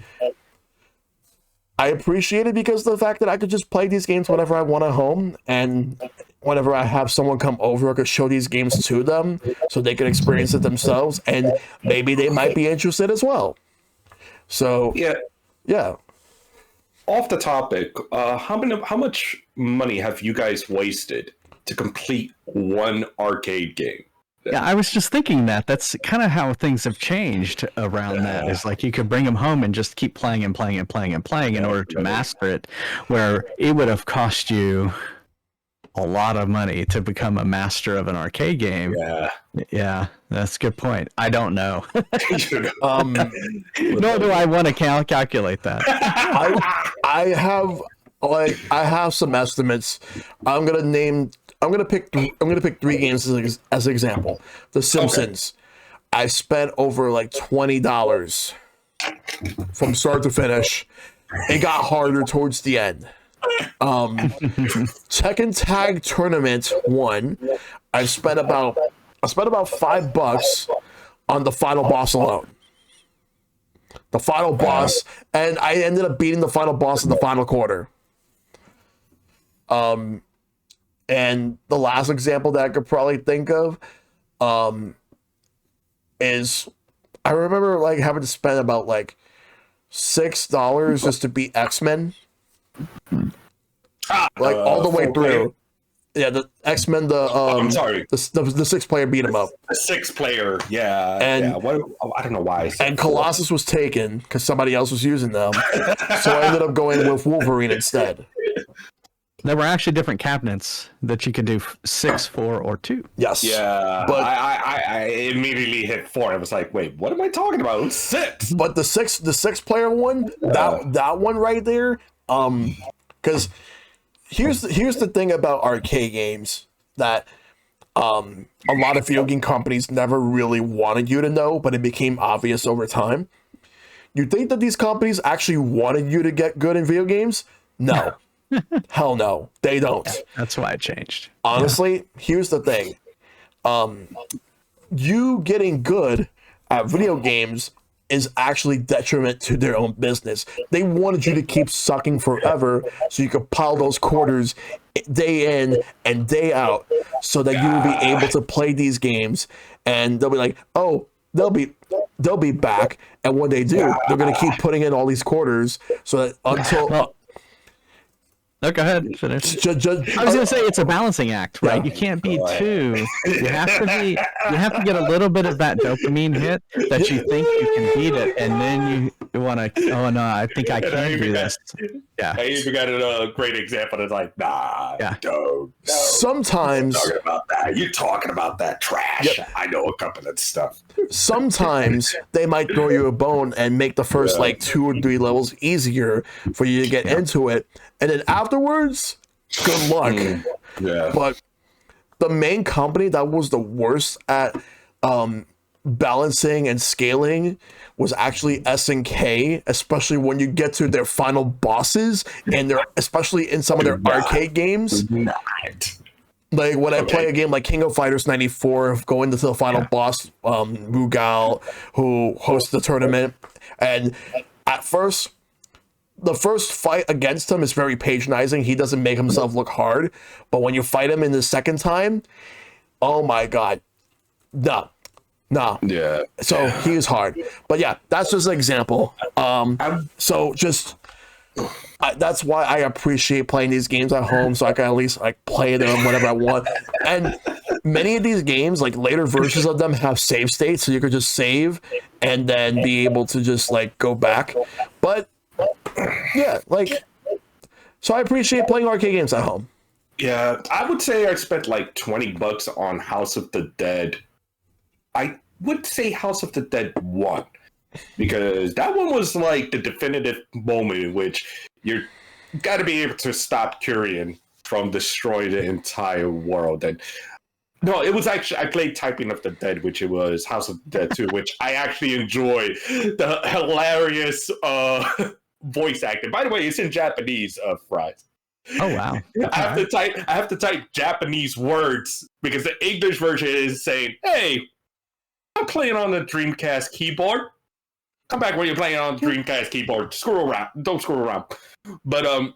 I appreciate it because of the fact that I could just play these games whenever I want at home, and whenever I have someone come over, I could show these games to them so they can experience it themselves, and maybe they might be interested as well. So yeah. Off the topic, how much money have you guys wasted to complete one arcade game? Yeah, I was just thinking that. That's kind of how things have changed around that. Is like you could bring them home and just keep playing and playing and playing and playing in order to master it, where it would have cost you a lot of money to become a master of an arcade game. Yeah, that's a good point. I don't know. Nor do I want to calculate that. I have some estimates. I'm gonna pick 3 games as an example. The Simpsons. Okay. I spent over like $20 from start to finish. It got harder towards the end. Tekken Tag Tournament 1. I spent about $5 on the final boss alone. The final boss, and I ended up beating the final boss in the final quarter. And the last example that I could probably think of, is I remember like having to spend about like $6 just to beat X-Men. Like all the way through. Yeah, the X-Men, I'm sorry. The 6-player beat 'em up. The 6-player, yeah. And what, I don't know why. And Colossus was taken because somebody else was using them. So I ended up going with Wolverine instead. There were actually different cabinets that you could do 6, 4, or 2. Yes. Yeah. But I immediately hit 4. I was like, wait, what am I talking about? 6. But the 6-player one, that one right there, because here's the thing about arcade games that a lot of video game companies never really wanted you to know, but it became obvious over time. You think that these companies actually wanted you to get good in video games? No. Hell no, they don't. That's why it changed. Honestly, here's the thing. You getting good at video games is actually detriment to their own business. They wanted you to keep sucking forever so you could pile those quarters day in and day out so that you will be able to play these games, and they'll be like, oh, they'll be back, and when they do, they're going to keep putting in all these quarters so that until... No, go ahead. Finish. I was going to say it's a balancing act, right? You can't be too. You have to get a little bit of that dopamine hit that you think you can beat it, and then you want to. Oh no, I think I can do this. Yeah. I even got a great example. It's like, nah, don't. No, sometimes talking about that. You're talking about that trash. Yep. I know a couple of that stuff. Sometimes they might throw you a bone and make the first like 2 or 3 levels easier for you to get into it, and then afterwards, good luck. Yeah. But the main company that was the worst at balancing and scaling was actually SNK, especially when you get to their final bosses, and they're especially in some of their arcade games. Like when I play a game like King of Fighters 94, going to the final boss, Mughal, who hosts the tournament, and at first, the first fight against him is very patronizing. He doesn't make himself look hard, but when you fight him in the second time, oh my god, no. Yeah. So he is hard, but yeah, that's just an example. So just that's why I appreciate playing these games at home, so I can at least like play them whenever I want. And many of these games, like later versions of them, have save states, so you could just save and then be able to just like go back. But yeah, like, so I appreciate playing arcade games at home. Yeah, I would say I spent like $20 on House of the Dead. I would say House of the Dead 1, because that one was like the definitive moment in which you got to be able to stop Kyrian from destroying the entire world. And no, it was actually, I played Typing of the Dead, which it was House of the Dead 2, which I actually enjoy the hilarious voice acting. By the way, it's in Japanese, Fries. Oh wow! I have to type Japanese words because the English version is saying, "Hey, I'm playing on the Dreamcast keyboard. Come back when you're playing on the Dreamcast keyboard. Screw around. Don't screw around." But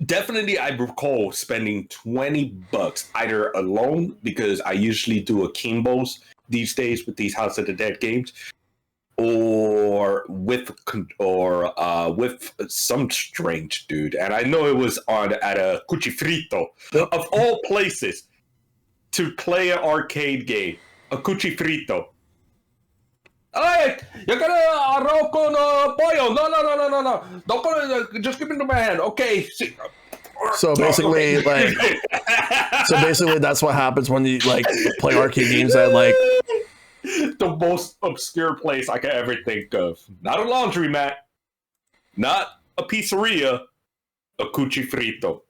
definitely, I recall spending $20 either alone, because I usually do akimbos these days with these House of the Dead games, or with some strange dude. And I know it was at a Cuchifrito of all places. to play an arcade game, a cuchi frito. Hey, you're gonna arroz con pollo? No. Don't go. Just give it to my hand. Okay. So basically, like, that's what happens when you like play arcade games at like the most obscure place I could ever think of. Not a laundromat, not a pizzeria, a cuchi frito.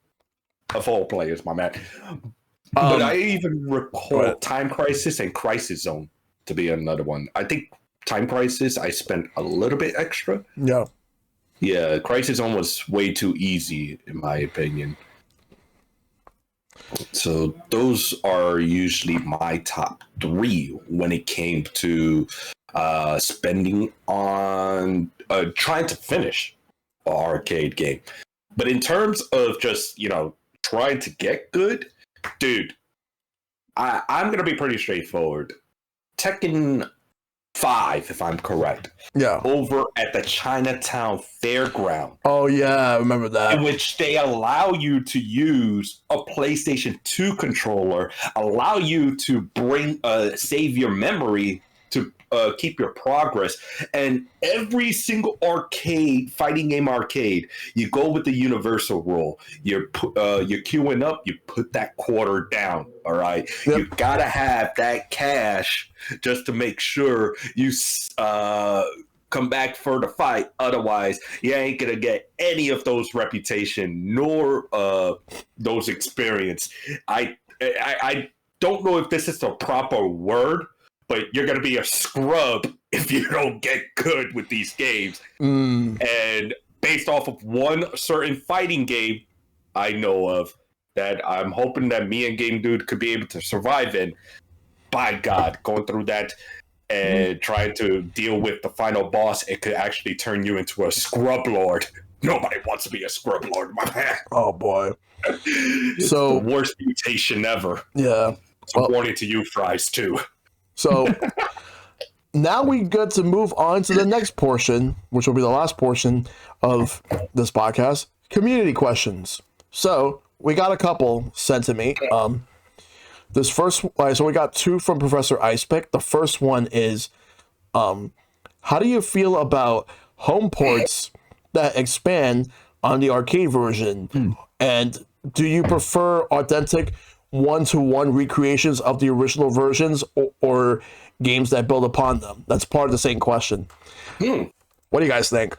Of all players, my man. But I even recall Time Crisis and Crisis Zone to be another one. I think Time Crisis, I spent a little bit extra. Yeah. Yeah, Crisis Zone was way too easy, in my opinion. So those are usually my top 3 when it came to spending on trying to finish an arcade game. But in terms of just, trying to get good, dude, I'm going to be pretty straightforward. Tekken 5, if I'm correct. Yeah. Over at the Chinatown Fairground. Oh, yeah, I remember that. In which they allow you to use a PlayStation 2 controller, allow you to save your memory to keep your progress. And every single fighting game arcade, you go with the universal rule. You're queuing up, you put that quarter down, all right? Yep. You gotta have that cash just to make sure you come back for the fight. Otherwise, you ain't gonna get any of those reputation nor those experience. I don't know if this is the proper word, but you're going to be a scrub if you don't get good with these games. And based off of one certain fighting game I know of that I'm hoping that me and Game Dude could be able to survive in, by God, going through that and trying to deal with the final boss, it could actually turn you into a scrub lord. Nobody wants to be a scrub lord, my man. Oh, boy. It's the worst mutation ever. Yeah. It's a warning to you, Fries, too. So now we get to move on to the next portion, which will be the last portion of this podcast, community questions. So we got a couple sent to me. This first, so we got 2 from Professor Icepick. The first one is, how do you feel about home ports that expand on the arcade version? And do you prefer authentic one-to-one recreations of the original versions or games that build upon them? That's part of the same question. What do you guys think?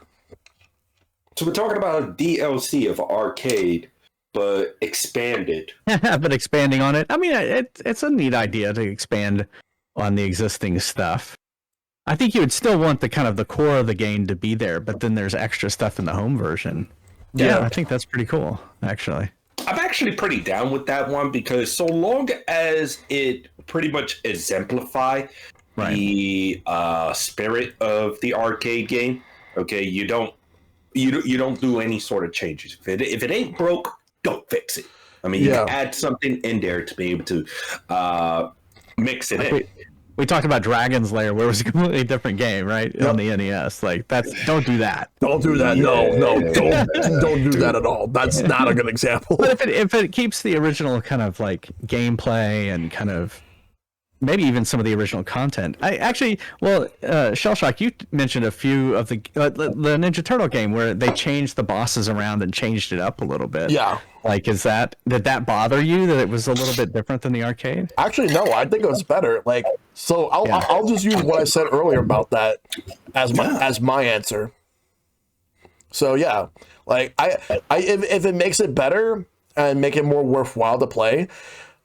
So we're talking about DLC of arcade, but expanded. I've been expanding on it. I mean, it's a neat idea to expand on the existing stuff. I think you would still want the kind of the core of the game to be there, but then there's extra stuff in the home version. Yeah, I think that's pretty cool, actually. I'm actually pretty down with that one because so long as it pretty much exemplify the spirit of the arcade game, okay, you don't do any sort of changes. If it ain't broke, don't fix it. I mean, you can add something in there to be able to mix it in. We talked about Dragon's Lair, where it was a completely different game, right? On the NES. Like, don't do that. Don't do that. No, don't do that at all. That's not a good example. But if it keeps the original kind of like gameplay and kind of maybe even some of the original content. Shellshock, you mentioned a few of the Ninja Turtle game where they changed the bosses around and changed it up a little bit. Yeah. Like, did that bother you that it was a little bit different than the arcade? Actually, no. I think it was better. Like, so I'll just use what I said earlier about that as my answer. So yeah, like if it makes it better and make it more worthwhile to play.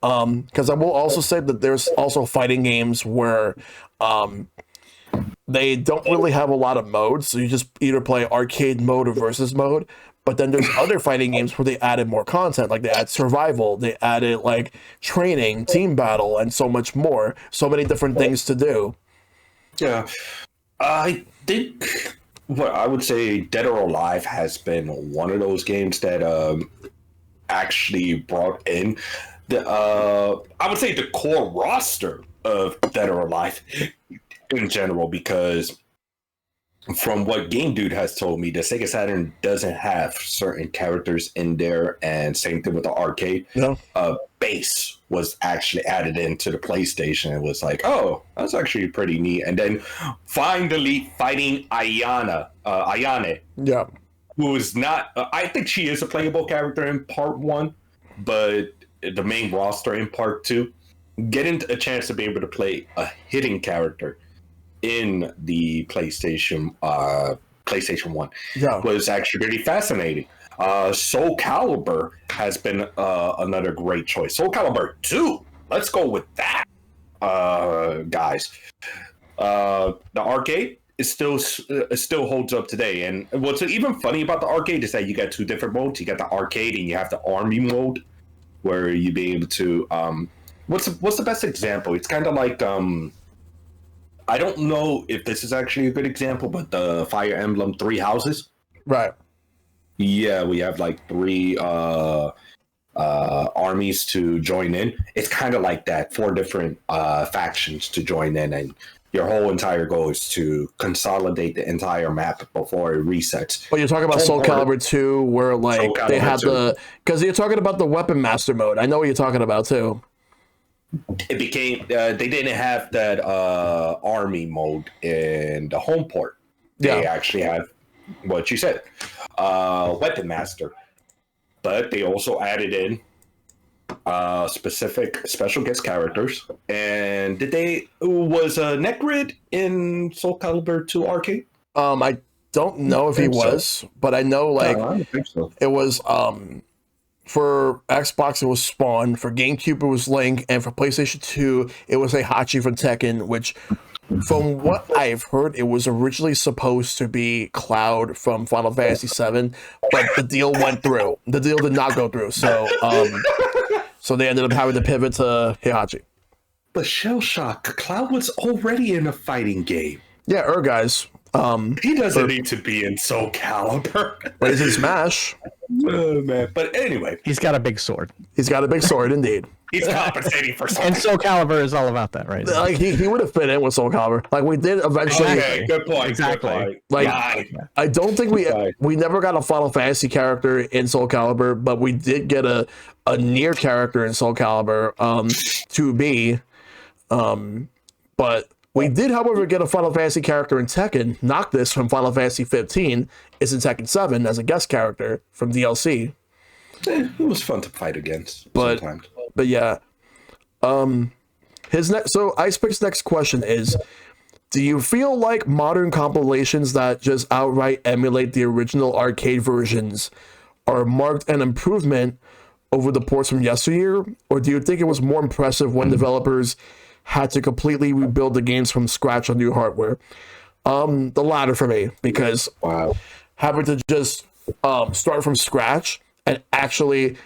Because I will also say that there's also fighting games where they don't really have a lot of modes, so you just either play arcade mode or versus mode. But then there's other fighting games where they added more content, like they add survival, they added like training, team battle, and so much more. So many different things to do. Yeah, I think what I would say Dead or Alive has been one of those games that actually brought in I would say the core roster of Dead or Alive in general, because from what Game Dude has told me, the Sega Saturn doesn't have certain characters in there, and same thing with the arcade. No. Base was actually added into the PlayStation. It was like, oh, that's actually pretty neat. And then finally fighting Ayane, Yeah. who is not. I think she is a playable character in part 1, but the main roster in part 2. Getting a chance to be able to play a hidden character in the PlayStation 1 was actually really fascinating. Soul Calibur has been another great choice. Soul Calibur 2, let's go with that, guys. The arcade is still holds up today, and what's even funny about the arcade is that you got 2 different modes. You got the arcade and you have the army mode, where you be able to what's the best example? It's kind of like I don't know if this is actually a good example, but the Fire Emblem 3 Houses. Right. Yeah, we have like 3 armies to join in. It's kind of like that, 4 different factions to join in, and your whole entire goal is to consolidate the entire map before it resets. But you're talking about Soul Calibur 2, where like they had because you're talking about the Weapon Master mode. I know what you're talking about too. It became they didn't have that army mode in the home port. They actually have what you said, Weapon Master, but they also added in specific special guest characters. And was Necrid in Soul Calibur 2 arcade? I don't know if he was, but I know like I don't think so. it was for Xbox it was Spawn, for GameCube it was Link, and for PlayStation 2 it was Heihachi from Tekken, which from what I've heard it was originally supposed to be Cloud from Final Fantasy VII, but the deal went through. The deal did not go through, so they ended up having to pivot to Heihachi. But Shellshock, Cloud was already in a fighting game. Yeah, guys. He doesn't need to be in Soul Calibur. But he's in Smash. Oh, man. But anyway. He's got a big sword. He's got a big sword, indeed. He's compensating for something. And Soul Calibur is all about that, right? Like he would have fit in with Soul Calibur. Like we did eventually. Okay, good point. Exactly. Good point. Like I don't think we never got a Final Fantasy character in Soul Calibur, but we did get a near character in Soul Calibur 2B. But we did, however, get a Final Fantasy character in Tekken. Noctis from Final Fantasy 15 is in Tekken 7 as a guest character from DLC. It was fun to fight against sometimes. But yeah, so Icepick's next question is: do you feel like modern compilations that just outright emulate the original arcade versions are marked an improvement over the ports from yesteryear, or do you think it was more impressive when developers had to completely rebuild the games from scratch on new hardware? The latter for me, because having to just start from scratch and actually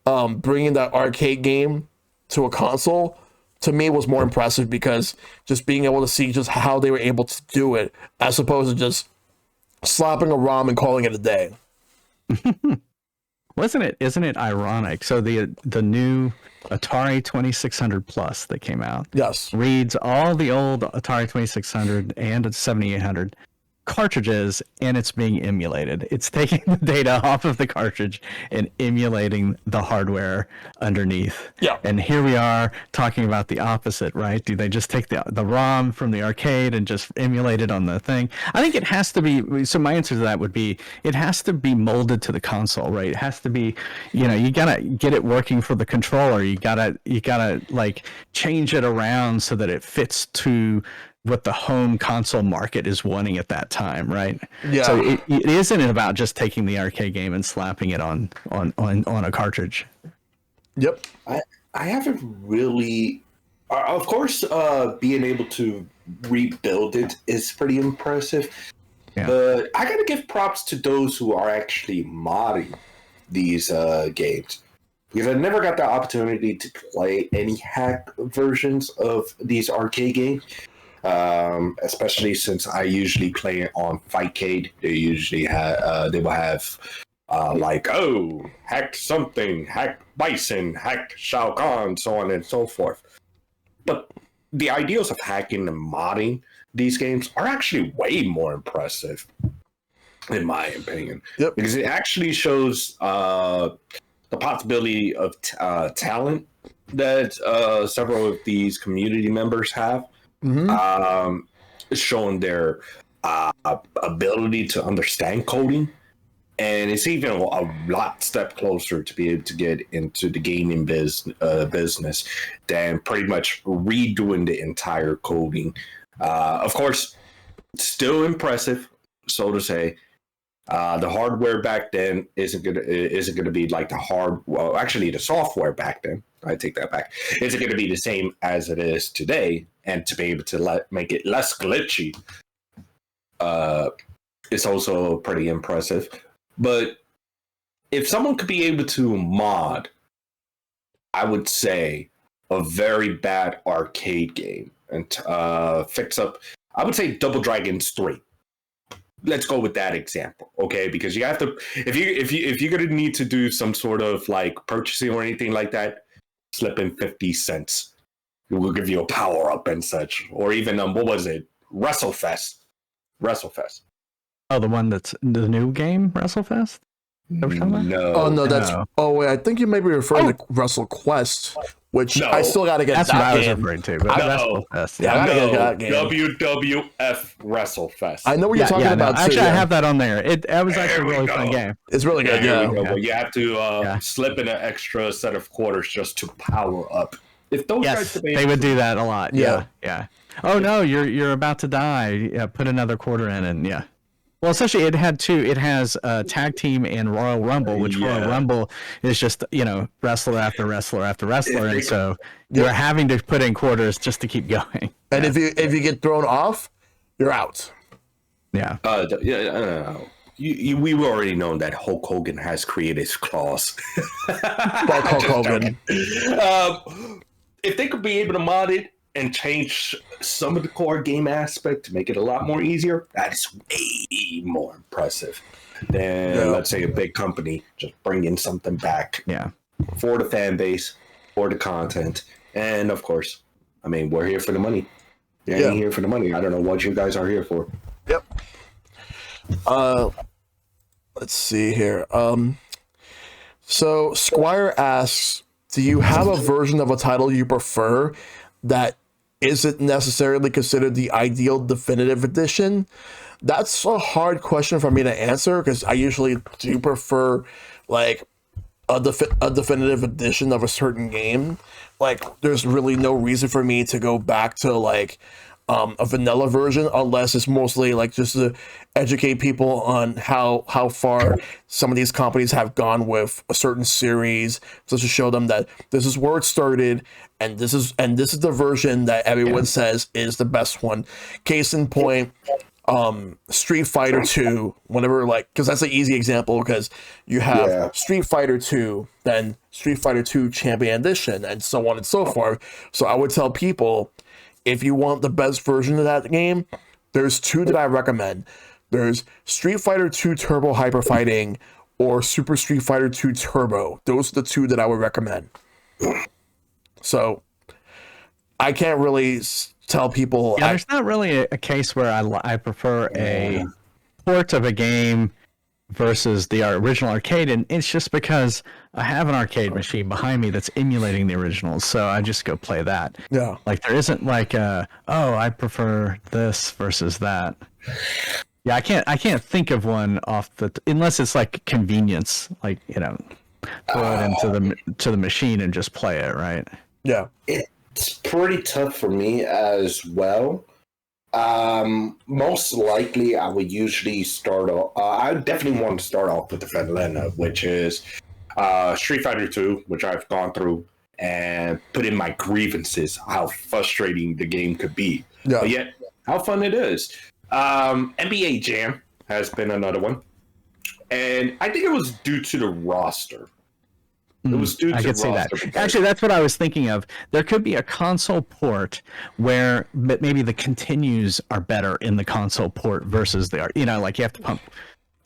bringing that arcade game to a console, to me was more impressive, because just being able to see just how they were able to do it as opposed to just slapping a ROM and calling it a day. Isn't it ironic? So the new Atari 2600 Plus that came out, yes, reads all the old Atari 2600 and 7800 cartridges, and it's being emulated. It's taking the data off of the cartridge and emulating the hardware underneath. Yeah. And here we are talking about the opposite, right? Do they just take the ROM from the arcade and just emulate it on the thing? I think it has to be. So my answer to that would be, it has to be molded to the console, right? It has to be, you gotta get it working for the controller. You gotta like change it around so that it fits to what the home console market is wanting at that time, right? Yeah. So it isn't about just taking the arcade game and slapping it on a cartridge. Yep. I haven't really. Of course, being able to rebuild it is pretty impressive. Yeah. But I gotta give props to those who are actually modding these games, because I never got the opportunity to play any hack versions of these arcade games. Especially since I usually play it on Fightcade. They usually they will have hacked something, hacked Bison, hacked Shao Kahn, so on and so forth. But the ideas of hacking and modding these games are actually way more impressive, in my opinion. Yep. Because it actually shows the possibility of talent that several of these community members have, showing their ability to understand coding. And it's even a lot step closer to be able to get into the gaming business than pretty much redoing the entire coding. Of course, still impressive, so to say. The hardware back then isn't gonna be like the software back then. I take that back. Isn't gonna be the same as it is today, and to be able to make it less glitchy, it's also pretty impressive. But if someone could be able to mod, I would say, a very bad arcade game and fix up, I would say, Double Dragons 3. Let's go with that example, okay? Because you have to, if you're gonna need to do some sort of like purchasing or anything like that, slip in 50 cents. It will give you a power up and such, or even what was it? WrestleFest. Oh, the one that's the new game, WrestleFest? No. Oh no, that's. Oh wait, I think you may be referring to WrestleQuest, which I still got to get. That's that what I was game. referring to. But WrestleFest. Yeah, I gotta get that game. WWF WrestleFest. I know what you're talking about. Actually, too, I have that on there. It was actually a really fun game. It's really good. Yeah, Yeah. But you have to slip in an extra set of quarters just to power up. If those guys they would do that a lot. Yeah. Oh no, you're about to die. Yeah, put another quarter in, and yeah. Well, essentially, it has tag team and Royal Rumble, which Royal Rumble is just wrestler after wrestler after wrestler, and so you're having to put in quarters just to keep going. And if you get thrown off, you're out. Yeah. We've already known that Hulk Hogan has created claws. Fuck Hulk Hogan. If they could be able to mod it and change some of the core game aspect to make it a lot more easier, that's way more impressive than, let's say, a big company just bringing something back for the fan base, for the content, and of course, I mean, we're here for the money. You ain't here for the money. I don't know what you guys are here for. Yep. Let's see here. So Squire asks, do you have a version of a title you prefer that isn't necessarily considered the ideal definitive edition? That's a hard question for me to answer because I usually do prefer like a definitive edition of a certain game. Like there's really no reason for me to go back to like a vanilla version unless it's mostly like just to educate people on how far some of these companies have gone with a certain series, just to show them that this is where it started and this is the version that everyone says is the best one. Case in point, Street Fighter 2, whenever, like, because that's an easy example because you have Street Fighter 2, then Street Fighter 2 Champion Edition, and so on and so forth. So I would tell people, if you want the best version of that game, there's two that I recommend. There's Street Fighter 2 Turbo Hyper Fighting or Super Street Fighter 2 Turbo. Those are the two that I would recommend. So I can't really tell people. Yeah, there's not really a case where I prefer a port of a game versus the original arcade, and it's just because I have an arcade machine behind me that's emulating the originals, so I just go play that. Yeah. Like there isn't like I prefer this versus that. Yeah, I can't think of one off unless it's like convenience, like throw it into the machine and just play it, right? Yeah. It's pretty tough for me as well. Most likely, I would usually start off. I definitely want to start off with the vanilla, which is Street Fighter 2, which I've gone through and put in my grievances how frustrating the game could be, but yet how fun it is. NBA Jam has been another one, and I think it was due to the roster. It was due to I could see that. because- Actually, that's what I was thinking of. There could be a console port where maybe the continues are better in the console port versus the like you have to pump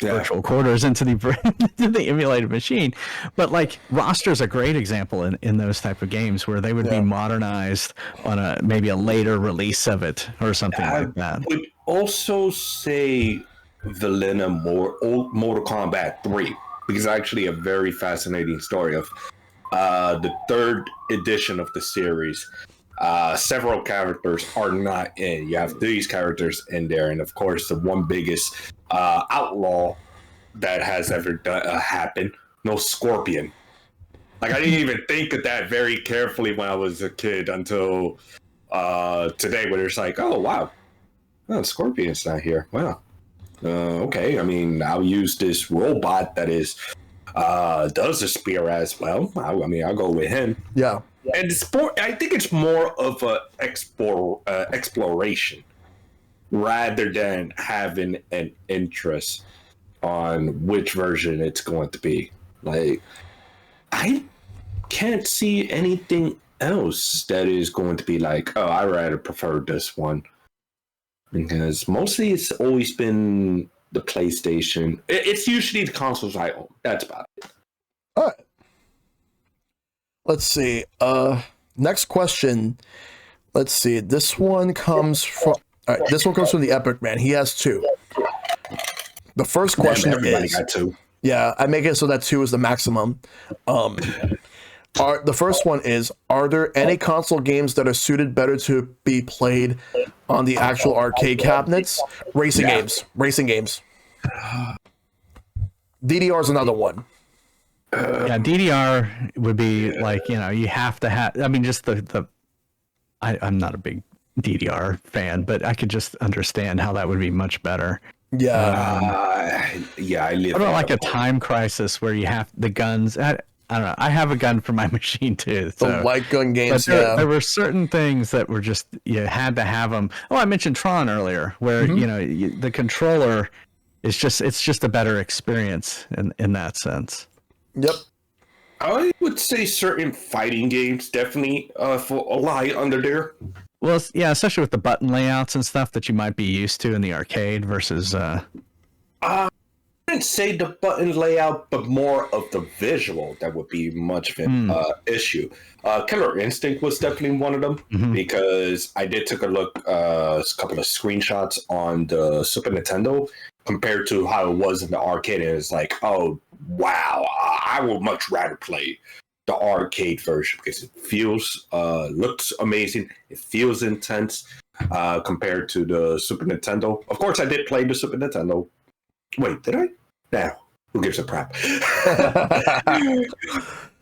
virtual quarters into the emulated machine. But like roster's a great example in those type of games where they would be modernized on maybe a later release of it or something like that. I would also say Vanilla Mortal Kombat 3. because actually a very fascinating story of the third edition of the series. Several characters are not in. You have these characters in there, and of course, the one biggest outlaw that has ever happened. No Scorpion. Like, I didn't even think of that very carefully when I was a kid until today, when it's like, oh wow, Scorpion's not here. Wow. Okay, I mean, I'll use this robot that is does the spear as well. I mean, I'll go with him. Yeah. And I think it's more of a exploration rather than having an interest on which version it's going to be. Like, I can't see anything else that is going to be like, oh, I rather prefer this one. Because mostly it's always been the PlayStation. It's usually the consoles I own. That's about it. All right. Let's see. Next question. Let's see. This one comes from. All right. This one comes from the Epic Man. He has two. The first question everybody is. Got two. Yeah, I make it so that 2 is the maximum. The first one is: are there any console games that are suited better to be played on the actual arcade cabinets? Racing games. DDR is another one. Yeah, DDR would be like, you have to have. I mean, just I'm not a big DDR fan, but I could just understand how that would be much better. Yeah. I live. What about like a Time Crisis where you have the guns? I don't know. I have a gun for my machine too. So. The light gun games. But there were certain things that were just, you had to have them. Oh, I mentioned Tron earlier, where the controller is just a better experience in that sense. Yep. I would say certain fighting games definitely lie under there. Well, yeah, especially with the button layouts and stuff that you might be used to in the arcade versus. I wouldn't say the button layout, but more of the visual that would be much of an issue. Killer Instinct was definitely one of them because I did take a look, a couple of screenshots on the Super Nintendo compared to how it was in the arcade, and it's like, oh wow, I would much rather play the arcade version because it feels looks amazing, it feels intense compared to the Super Nintendo. Of course, I did play the Super Nintendo. Wait, did I? Now, who gives a crap?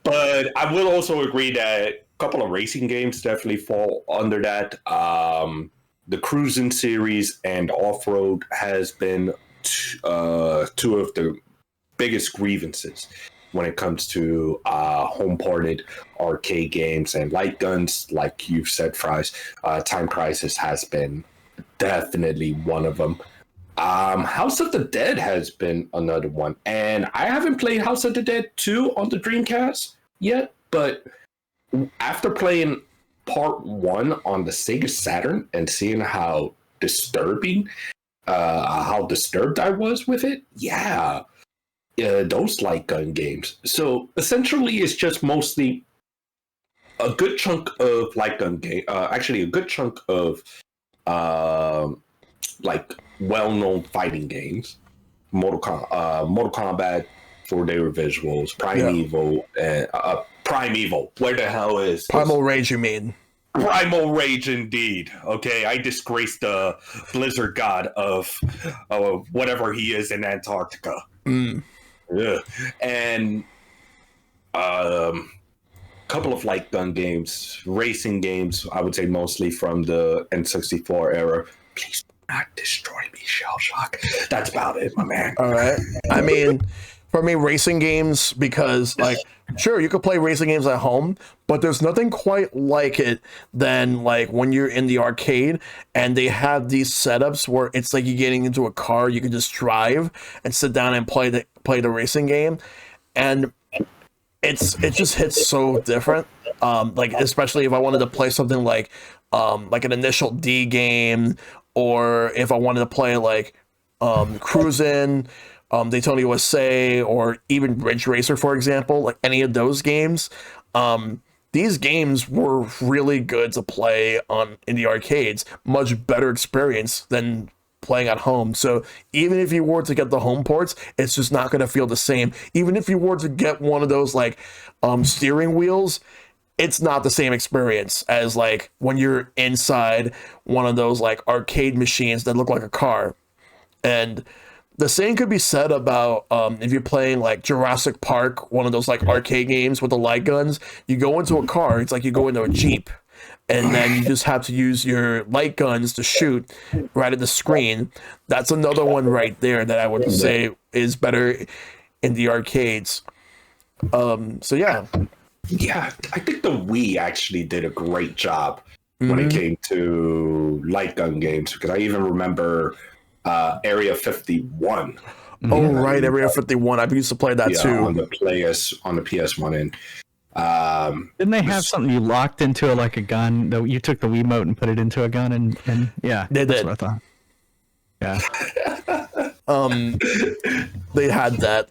But I will also agree that a couple of racing games definitely fall under that. The Cruising series and Off-Road has been two of the biggest grievances when it comes to home-ported arcade games and light guns. Like you've said, Fries, Time Crisis has been definitely one of them. House of the Dead has been another one, and I haven't played House of the Dead 2 on the Dreamcast yet, but after playing part 1 on the Sega Saturn and seeing how disturbed I was with it, those light gun games. So essentially, it's just mostly a good chunk of light gun game. Actually, a good chunk of like well-known fighting games. Mortal Kombat for their visuals. Primeval. Where the hell is Primal Rage? You mean? Primal Rage, indeed. Okay, I disgraced the Blizzard god of whatever he is in Antarctica. And couple of light gun games, racing games, I would say mostly from the N64 era. Please do not destroy me, Shellshock. That's about it, my man. All right. I mean, for me, racing games, because, like, sure, you could play racing games at home, but there's nothing quite like it than, like, when you're in the arcade and they have these setups where it's like you're getting into a car, you can just drive and sit down and play the racing game. And it just hits so different. Like, especially if I wanted to play something like an Initial D game, or if I wanted to play like Cruisin', Daytona USA, or even Ridge Racer, for example, like any of those games. These games were really good to play in the arcades. Much better experience than playing at home. So even if you were to get the home ports, it's just not going to feel the same. Even if you were to get one of those like steering wheels, it's not the same experience as like when you're inside one of those like arcade machines that look like a car. And the same could be said about if you're playing like Jurassic Park, one of those like arcade games with the light guns. You go into a car, it's like you go into a Jeep, and then you just have to use your light guns to shoot right at the screen. That's another one right there that I would say is better in the arcades. So yeah. Yeah, I think the Wii actually did a great job when it came to light gun games, because I even remember Area 51. Oh right, Area 51. I used to play that too on the PS1. And didn't they have something you locked into like a gun? That you took the Wiimote and put it into a gun, and yeah, they did. What I thought. Yeah. They had that.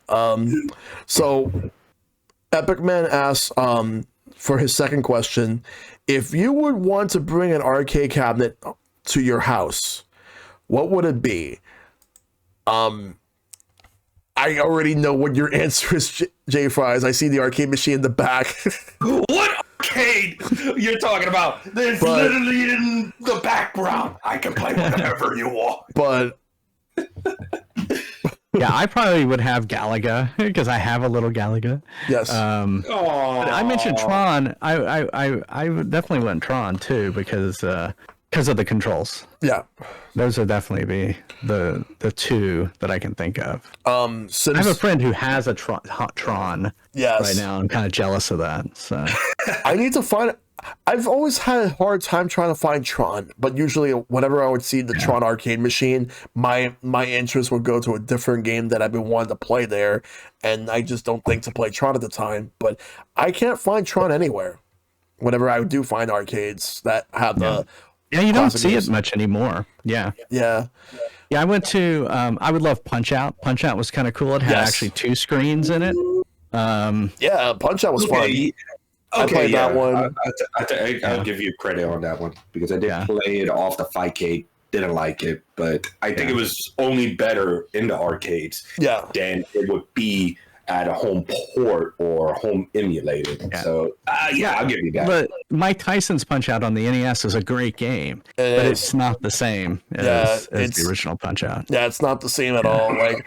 So Epic Man asks for his second question, if you would want to bring an arcade cabinet to your house, what would it be? I already know what your answer is, J Fries. I see the arcade machine in the back. What arcade you're talking about? There's literally in the background. I can play whatever you want. But yeah, I probably would have Galaga because I have a little Galaga. yes, But I mentioned Tron. I would definitely want Tron too because of the controls. yeah. Those would definitely be the two that I can think of. Sims, I have a friend who has a Tron yes. right now. I'm kind of jealous of that. So I need to find. I've always had a hard time trying to find Tron, but usually whenever I would see the Tron arcade machine, my interest would go to a different game that I've been wanting to play there, and I just don't think to play Tron at the time. But I can't find Tron anywhere. Whenever I do find arcades that have the you don't see games. it much anymore. Yeah. Yeah. I went to. I would love Punch Out. Punch Out was kind of cool. It had actually 2 screens in it. Yeah, Punch Out was fun. I played that one. I'll give you credit on that one because I did play it off the 5K. Didn't like it, but I think it was only better in the arcades than it would be at a home port or home emulated. Yeah. So, I'll give you that. But Mike Tyson's Punch Out on the NES is a great game, but it's not the same as the original Punch Out. Yeah, it's not the same at all. Like,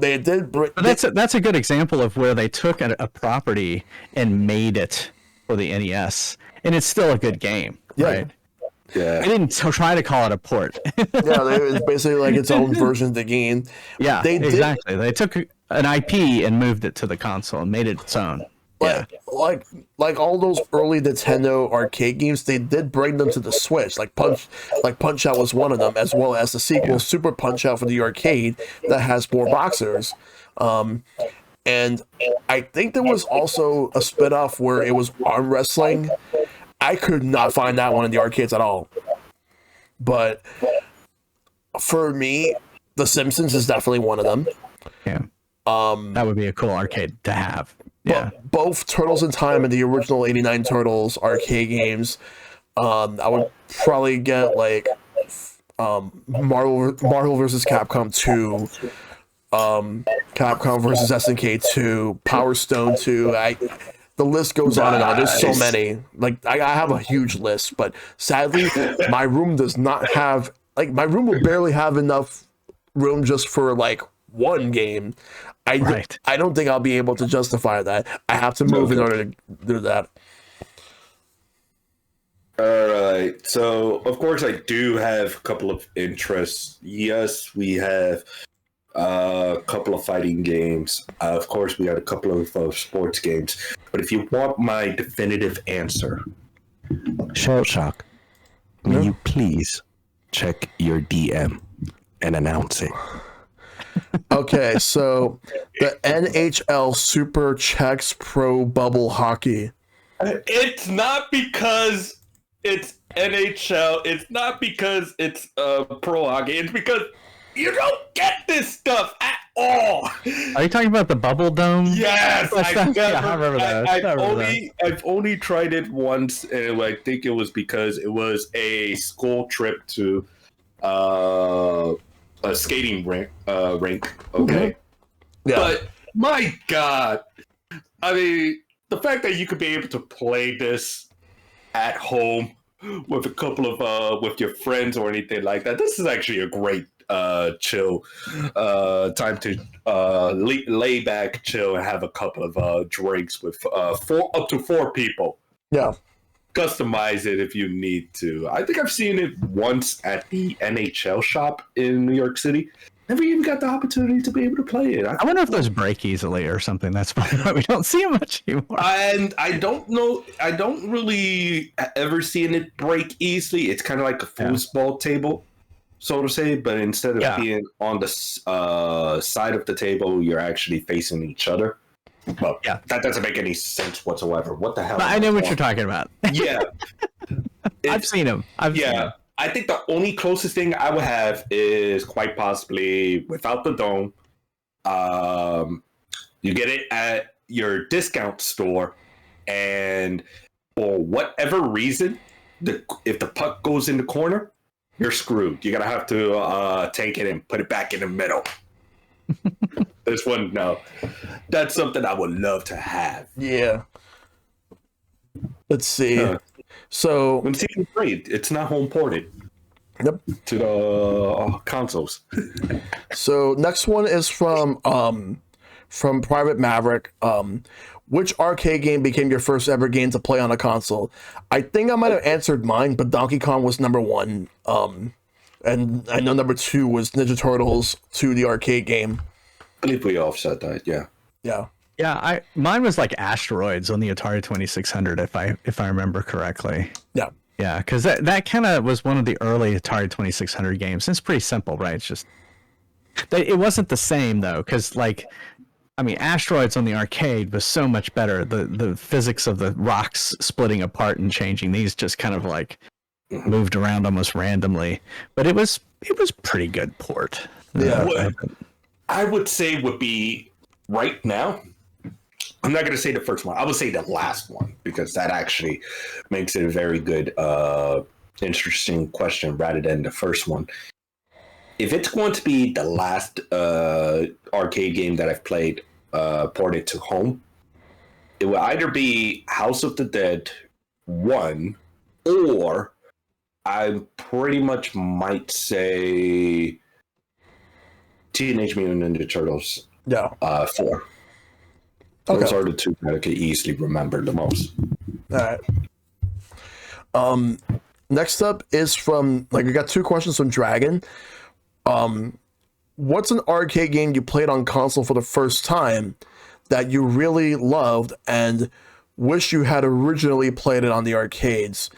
they did. But that's a good example of where they took a property and made it for the NES, and it's still a good game, right? Yeah. I didn't try to call it a port. It's basically like its own version of the game. Yeah, exactly. They took an IP and moved it to the console and made it its own. Like all those early Nintendo arcade games, they did bring them to the Switch. Like Punch Out was one of them, as well as the sequel Super Punch Out for the arcade that has 4 boxers. And I think there was also a spin-off where it was arm wrestling. I could not find that one in the arcades at all. But for me, The Simpsons is definitely one of them. Yeah. That would be a cool arcade to have. Yeah. Both Turtles in Time and the original 89 Turtles arcade games. I would probably get like Marvel vs. Capcom 2, Capcom vs. SNK 2, Power Stone 2. The list goes on and on. There's so many. Like I have a huge list, but sadly, my room does not have my room will barely have enough room just for like one game. I don't think I'll be able to justify that. I have to move in order to do that. All right. So, of course, I do have a couple of interests. Yes, we have a couple of fighting games. Of course, we have a couple of sports games. But if you want my definitive answer, Shellshock, will you please check your DM and announce it? Okay, so the NHL Super Checks Pro Bubble Hockey. It's not because it's NHL. It's not because it's pro hockey. It's because you don't get this stuff at all. Are you talking about the Bubble Dome? Yes, I remember that. I've only tried it once, and I think it was because it was a school trip to a skating rink. Okay, Yeah. but my God, I mean, the fact that you could be able to play this at home with a couple of with your friends or anything like that, this is actually a great chill time to lay back, chill, and have a couple of drinks with up to 4 people. Yeah. Customize it if you need to. I think I've seen it once at the NHL shop in New York City. Never even got the opportunity to be able to play it. I wonder if those break easily or something. That's probably why we don't see them much anymore. And I don't know. I don't really ever seen it break easily. It's kind of like a foosball table, so to say. But instead of being on the side of the table, you're actually facing each other. Well, that doesn't make any sense whatsoever. What the hell? But I know what you're talking about. Yeah, I've seen them. Seen them. I think the only closest thing I would have is quite possibly without the dome. You get it at your discount store, and for whatever reason, if the puck goes in the corner, you're screwed. You're gonna have to take it and put it back in the middle. This one, no. That's something I would love to have. Yeah. Let's see. So when season 3, it's not home ported. Yep. To the consoles. So next one is from Private Maverick. Which arcade game became your first ever game to play on a console? I think I might have answered mine, but Donkey Kong was number 1. And I know number 2 was Ninja Turtles 2, the arcade game. I believe we all said that, yeah. Yeah. Yeah, mine was like Asteroids on the Atari 2600, if I remember correctly. Yeah. Yeah, because that kind of was one of the early Atari 2600 games. It's pretty simple, right? It's just it wasn't the same though, because Asteroids on the arcade was so much better. The physics of the rocks splitting apart and changing, these just kind of like moved around almost randomly. But it was pretty good port. Yeah. What I would say would be right now. I'm not going to say the first one. I would say the last one, because that actually makes it a very good, interesting question rather than the first one. If it's going to be the last arcade game that I've played ported to home, it will either be House of the Dead 1, or I pretty much might say Teenage Mutant Ninja Turtles 4. Those are the two that I could easily remember the most. All right. Next up is from, we got 2 questions from Dragon. What's an arcade game you played on console for the first time that you really loved and wish you had originally played it on the arcades?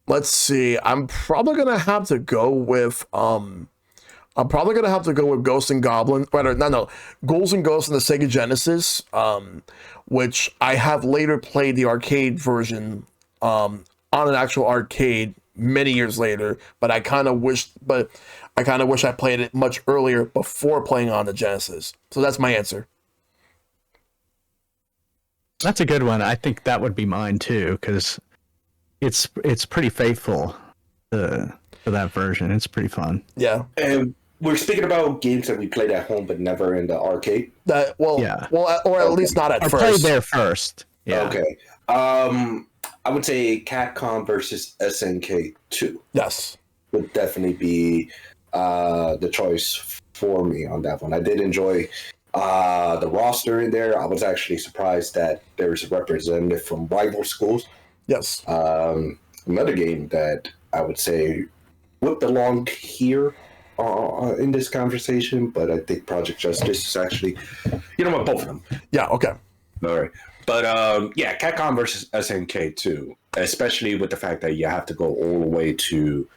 Let's see. I'm probably gonna have to go with Ghosts and Goblins. Ghouls and Ghosts in the Sega Genesis, which I have later played the arcade version on an actual arcade many years later. But I kind of wish I played it much earlier before playing on the Genesis. So that's my answer. That's a good one. I think that would be mine too, because it's pretty faithful to that version. It's pretty fun. Yeah. And we're speaking about games that we played at home but never in the arcade. Or at least not at first. Played there first. Yeah. Okay. I would say Capcom versus SNK 2. Yes. Would definitely be the choice for me on that one. I did enjoy the roster in there. I was actually surprised that there was a representative from rival schools. Yes. Another game that I would say would belong here in this conversation, but I think Project Justice is actually, both of them. Yeah, okay. All right. But Capcom versus SNK 2, especially with the fact that you have to go all the way to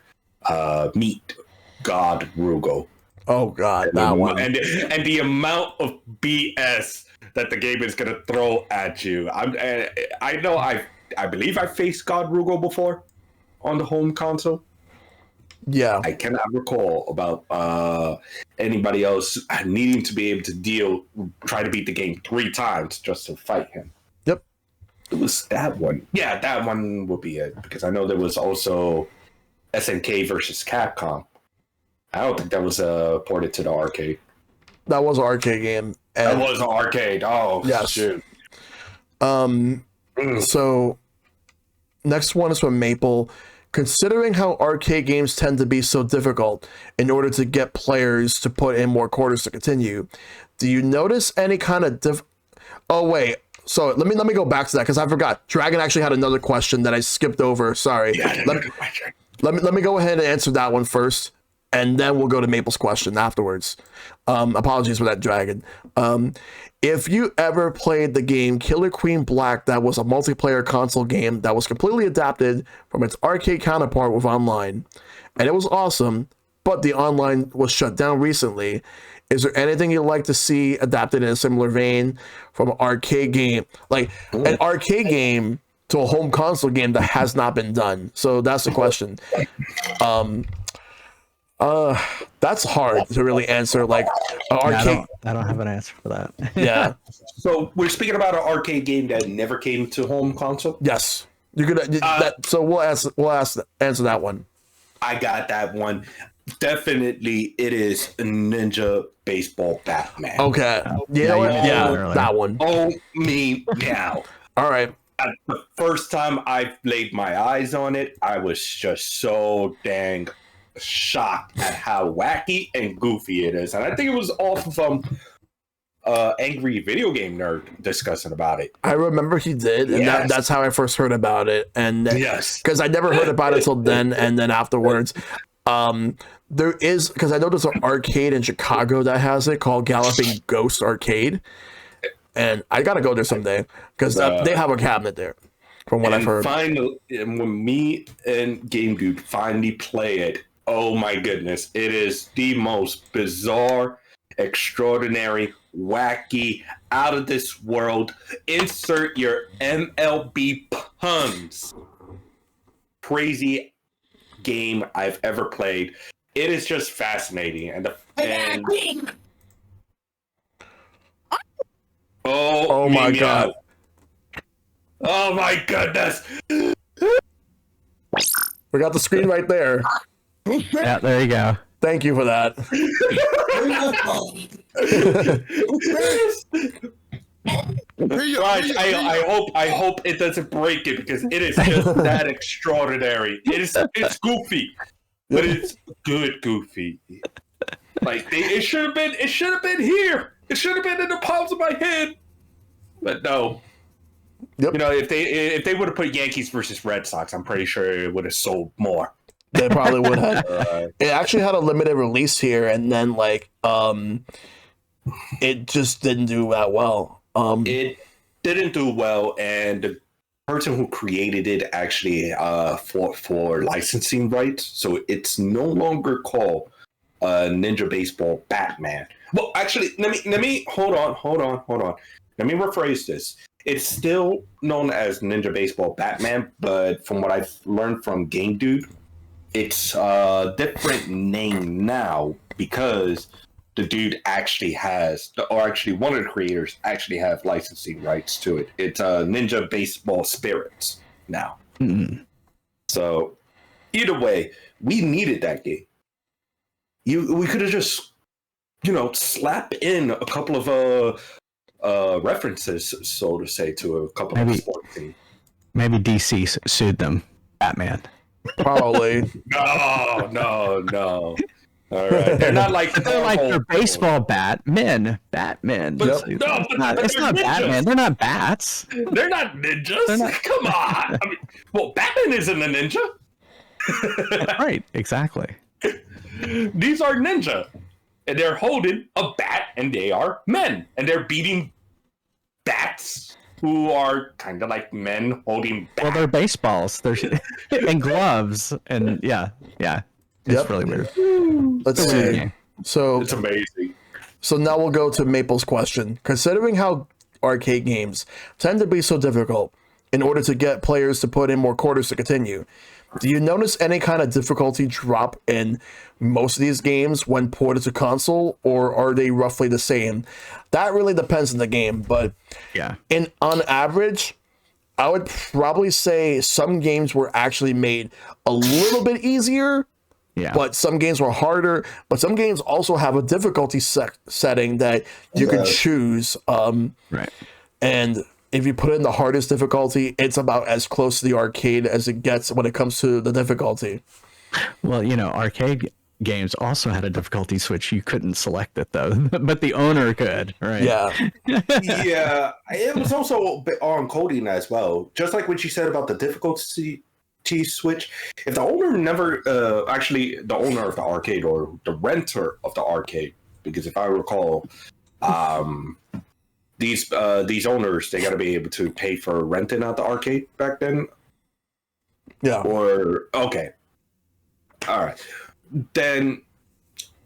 meet God Rugo. Oh God, that one. And the amount of BS that the game is gonna throw at you. I believe I faced God Rugo before on the home console. Yeah. I cannot recall about anybody else needing to be able to try to beat the game 3 times just to fight him. Yep. It was that one. Yeah, that one would be it, because I know there was also SNK versus Capcom. I don't think that was ported to the arcade. That was an arcade game. And That was an arcade. Oh, yes. shoot. So next one is from Maple. Considering how arcade games tend to be so difficult in order to get players to put in more quarters to continue, do you notice any kind of Oh wait, so let me go back to that because I forgot. Dragon actually had another question that I skipped over. Sorry. Yeah, Let me go ahead and answer that one first, and then we'll go to Maple's question afterwards. Apologies for that, Dragon. If you ever played the game Killer Queen Black, that was a multiplayer console game that was completely adapted from its arcade counterpart with online, and it was awesome, but the online was shut down recently. Is there anything you'd like to see adapted in a similar vein from an arcade game, like an arcade game to a home console game that has not been done? So that's the question. That's hard to really answer. Like arcade, I don't have an answer for that. yeah. So we're speaking about an arcade game that never came to home console. Yes, you're gonna. So we'll answer that one. I got that one. Definitely, it is Ninja Baseball Batman. Okay. You know what? Yeah, earlier. that one. Oh me now. All right. The first time I laid my eyes on it, I was just so dang shocked at how wacky and goofy it is. And I think it was off of Angry Video Game Nerd discussing about it. I remember he did, and Yes. that's how I first heard about it. And Yes. because I never heard about it till then, and then afterwards. There is, because I know there's an arcade in Chicago that has it called Galloping Ghost Arcade, and I gotta go there someday because they have a cabinet there, from what I've heard. Finally, when me and Game Dude finally play it, oh my goodness, it is the most bizarre, extraordinary, wacky, out of this world. Insert your MLB puns. Crazy game I've ever played. It is just fascinating, oh my God. Oh my goodness! We got the screen right there. Yeah, there you go. Thank you for that. Raj, I hope it doesn't break it because it is just that extraordinary. It's goofy, but it's good goofy. Like it should have been here. It should have been in the palms of my hand. But no. Yep. You know, if they would have put Yankees versus Red Sox, I'm pretty sure it would have sold more. They probably would have. It actually had a limited release here, and then it just didn't do that well. It didn't do well, and the person who created it actually for licensing rights, so it's no longer called Ninja Baseball Batman. Well, actually, let me hold on. Let me rephrase this. It's still known as Ninja Baseball Batman, but from what I've learned from Game Dude, it's a different name now because the dude actually one of the creators actually have licensing rights to it. It's Ninja Baseball Spirits now. Mm-hmm. So either way, we needed that game. We could have just, slap in a couple of references, so to say, to a couple of sports teams. Maybe DC sued them. Batman. Probably. No. All right, they're not like they're baseball Batman. But it's not Batman. They're not bats. They're not ninjas. Come on. Batman isn't a ninja. Right. Exactly. These are ninja, and they're holding a bat, and they are men, and they're beating bats who are kind of like men holding bats. Well, they're baseballs. They're and gloves, and yeah. It's really weird. Let's see. So It's amazing. So now we'll go to Maple's question. Considering how arcade games tend to be so difficult in order to get players to put in more quarters to continue, do you notice any kind of difficulty drop in most of these games when ported to console, or are they roughly the same? That really depends on the game, but Yeah. on average, I would probably say some games were actually made a little bit easier, Yeah. but some games were harder. But some games also have a difficulty setting that you can choose. Right. And if you put in the hardest difficulty, it's about as close to the arcade as it gets when it comes to the difficulty. Well, arcade games also had a difficulty switch. You couldn't select it though, but the owner could, right? Yeah. Yeah, it was also a bit on coding as well. Just like what you said about the difficulty switch. If the owner never, actually, the owner of the arcade or the renter of the arcade, because if I recall, these owners, they got to be able to pay for renting out the arcade back then. Yeah. Or okay, all right. Then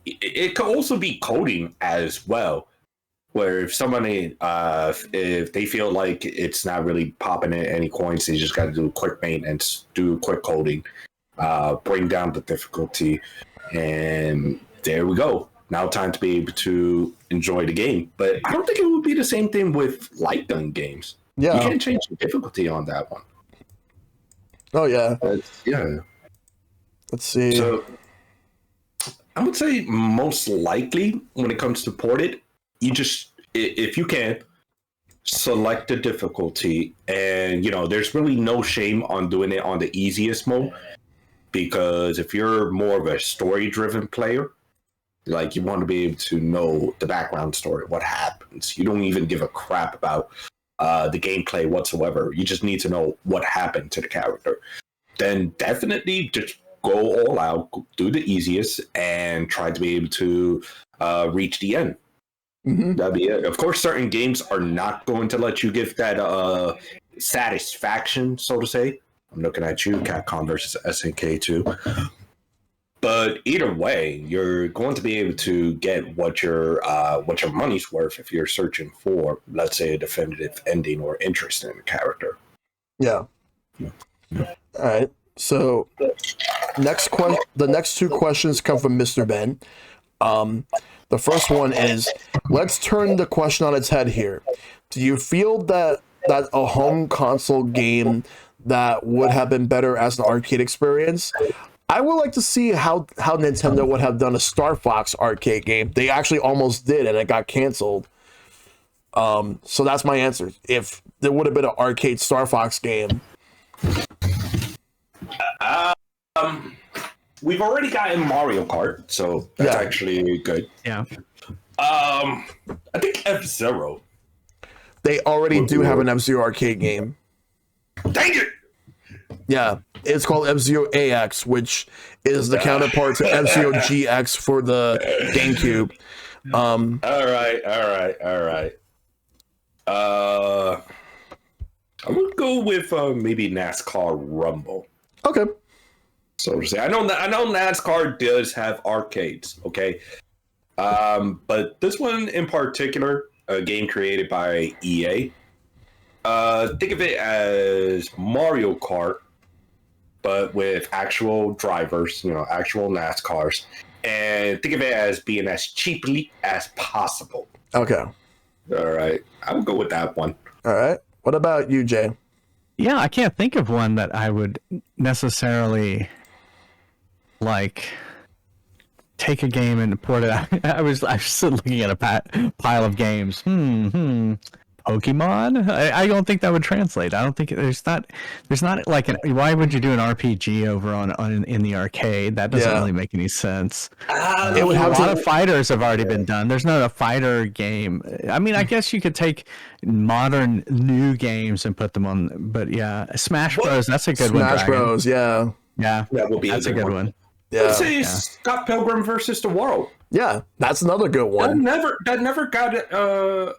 it could also be coding as well, where if somebody, if they feel like it's not really popping in any coins, they just got to do quick maintenance, do quick coding, bring down the difficulty, and there we go. Now time to be able to enjoy the game. But I don't think it would be the same thing with light gun games. Yeah. You can't change the difficulty on that one. Oh, yeah. Yeah. Let's see. So I would say most likely when it comes to ported, you just, if you can, select the difficulty. And, there's really no shame on doing it on the easiest mode. Because if you're more of a story-driven player, like you want to be able to know the background story, what happens. You don't even give a crap about the gameplay whatsoever. You just need to know what happened to the character. Then definitely just go all out, do the easiest, and try to be able to reach the end. Mm-hmm. That'd be it. Of course, certain games are not going to let you give that satisfaction, so to say. I'm looking at you, Capcom versus SNK 2. But either way, you're going to be able to get what your money's worth if you're searching for, let's say, a definitive ending or interest in a character. Yeah. All right. So, the next two questions come from Mr. Ben. The first one is, let's turn the question on its head here. Do you feel that a home console game that would have been better as an arcade experience? I would like to see how Nintendo would have done a Star Fox arcade game. They actually almost did, and it got canceled. So that's my answer. If there would have been an arcade Star Fox game. We've already gotten Mario Kart, so that's actually good. Yeah. I think F-Zero. They already do have an F-Zero arcade game. Dang it! Yeah, it's called F-Zero AX, which is the counterpart to F-Zero GX for the GameCube. All right. I would go with maybe NASCAR Rumble. Okay. So to say, I know NASCAR does have arcades, okay, but this one in particular, a game created by EA. Think of it as Mario Kart, but with actual drivers, actual NASCARs, and think of it as being as cheaply as possible. Okay. All right, I would go with that one. All right. What about you, Jay? Yeah, I can't think of one that I would necessarily take a game and port it out. I was looking at a pile of games. Pokemon? I don't think that would translate. I don't think there's not like why would you do an RPG over in the arcade? That doesn't really make any sense. It would have a lot of fighters have already been done. There's not a fighter game. I mean, I guess you could take modern new games and put them on, but yeah, Smash Bros. That's a good one. Smash Bros. Yeah. Yeah, that will be that's a good one. Yeah. Let's say Scott Pilgrim versus the World. Yeah, that's another good one. That never got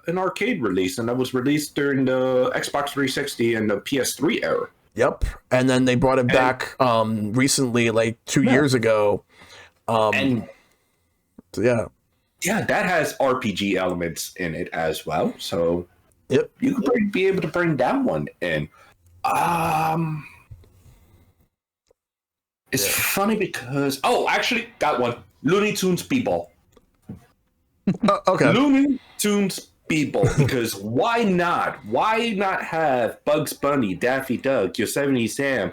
an arcade release, and that was released during the Xbox 360 and the PS3 era. Yep, and then they brought it back recently, like 2 years ago. And yeah, that has RPG elements in it as well. So yep, you could be able to bring that one in. It's funny because actually got one. Looney Tunes Speedball. okay. Looney Tunes people, because why not? Why not have Bugs Bunny, Daffy Duck, Yosemite Sam,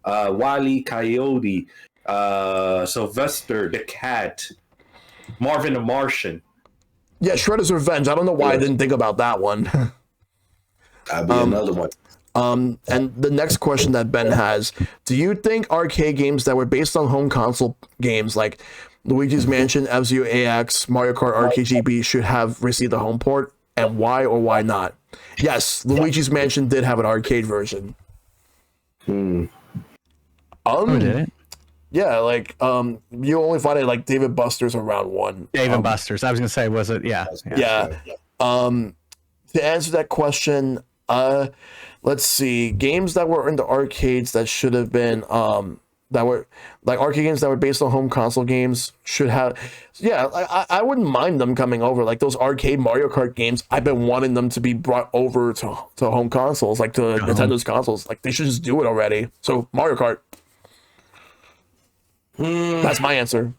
Wile E. Coyote, Sylvester the Cat, Marvin the Martian? Yeah, Shredder's Revenge. I don't know why I didn't think about that one. That'd be another one. And the next question that Ben has, do you think arcade games that were based on home console games like Luigi's Mansion, F-Zero AX, Mario Kart Arcade GB should have received a home port, and why or why not? Yes, Luigi's Mansion did have an arcade version. Did it? Yeah, like you only find it like David Buster's around one. Dave & Buster's. I was gonna say, was it? Yeah. Yeah. To answer that question, let's see. Games that were in the arcades that should have been that were like arcade games that were based on home console games should have. Yeah, I wouldn't mind them coming over. Like those arcade Mario Kart games, I've been wanting them to be brought over to home consoles, like to Nintendo's consoles. Like they should just do it already. So Mario Kart. That's my answer.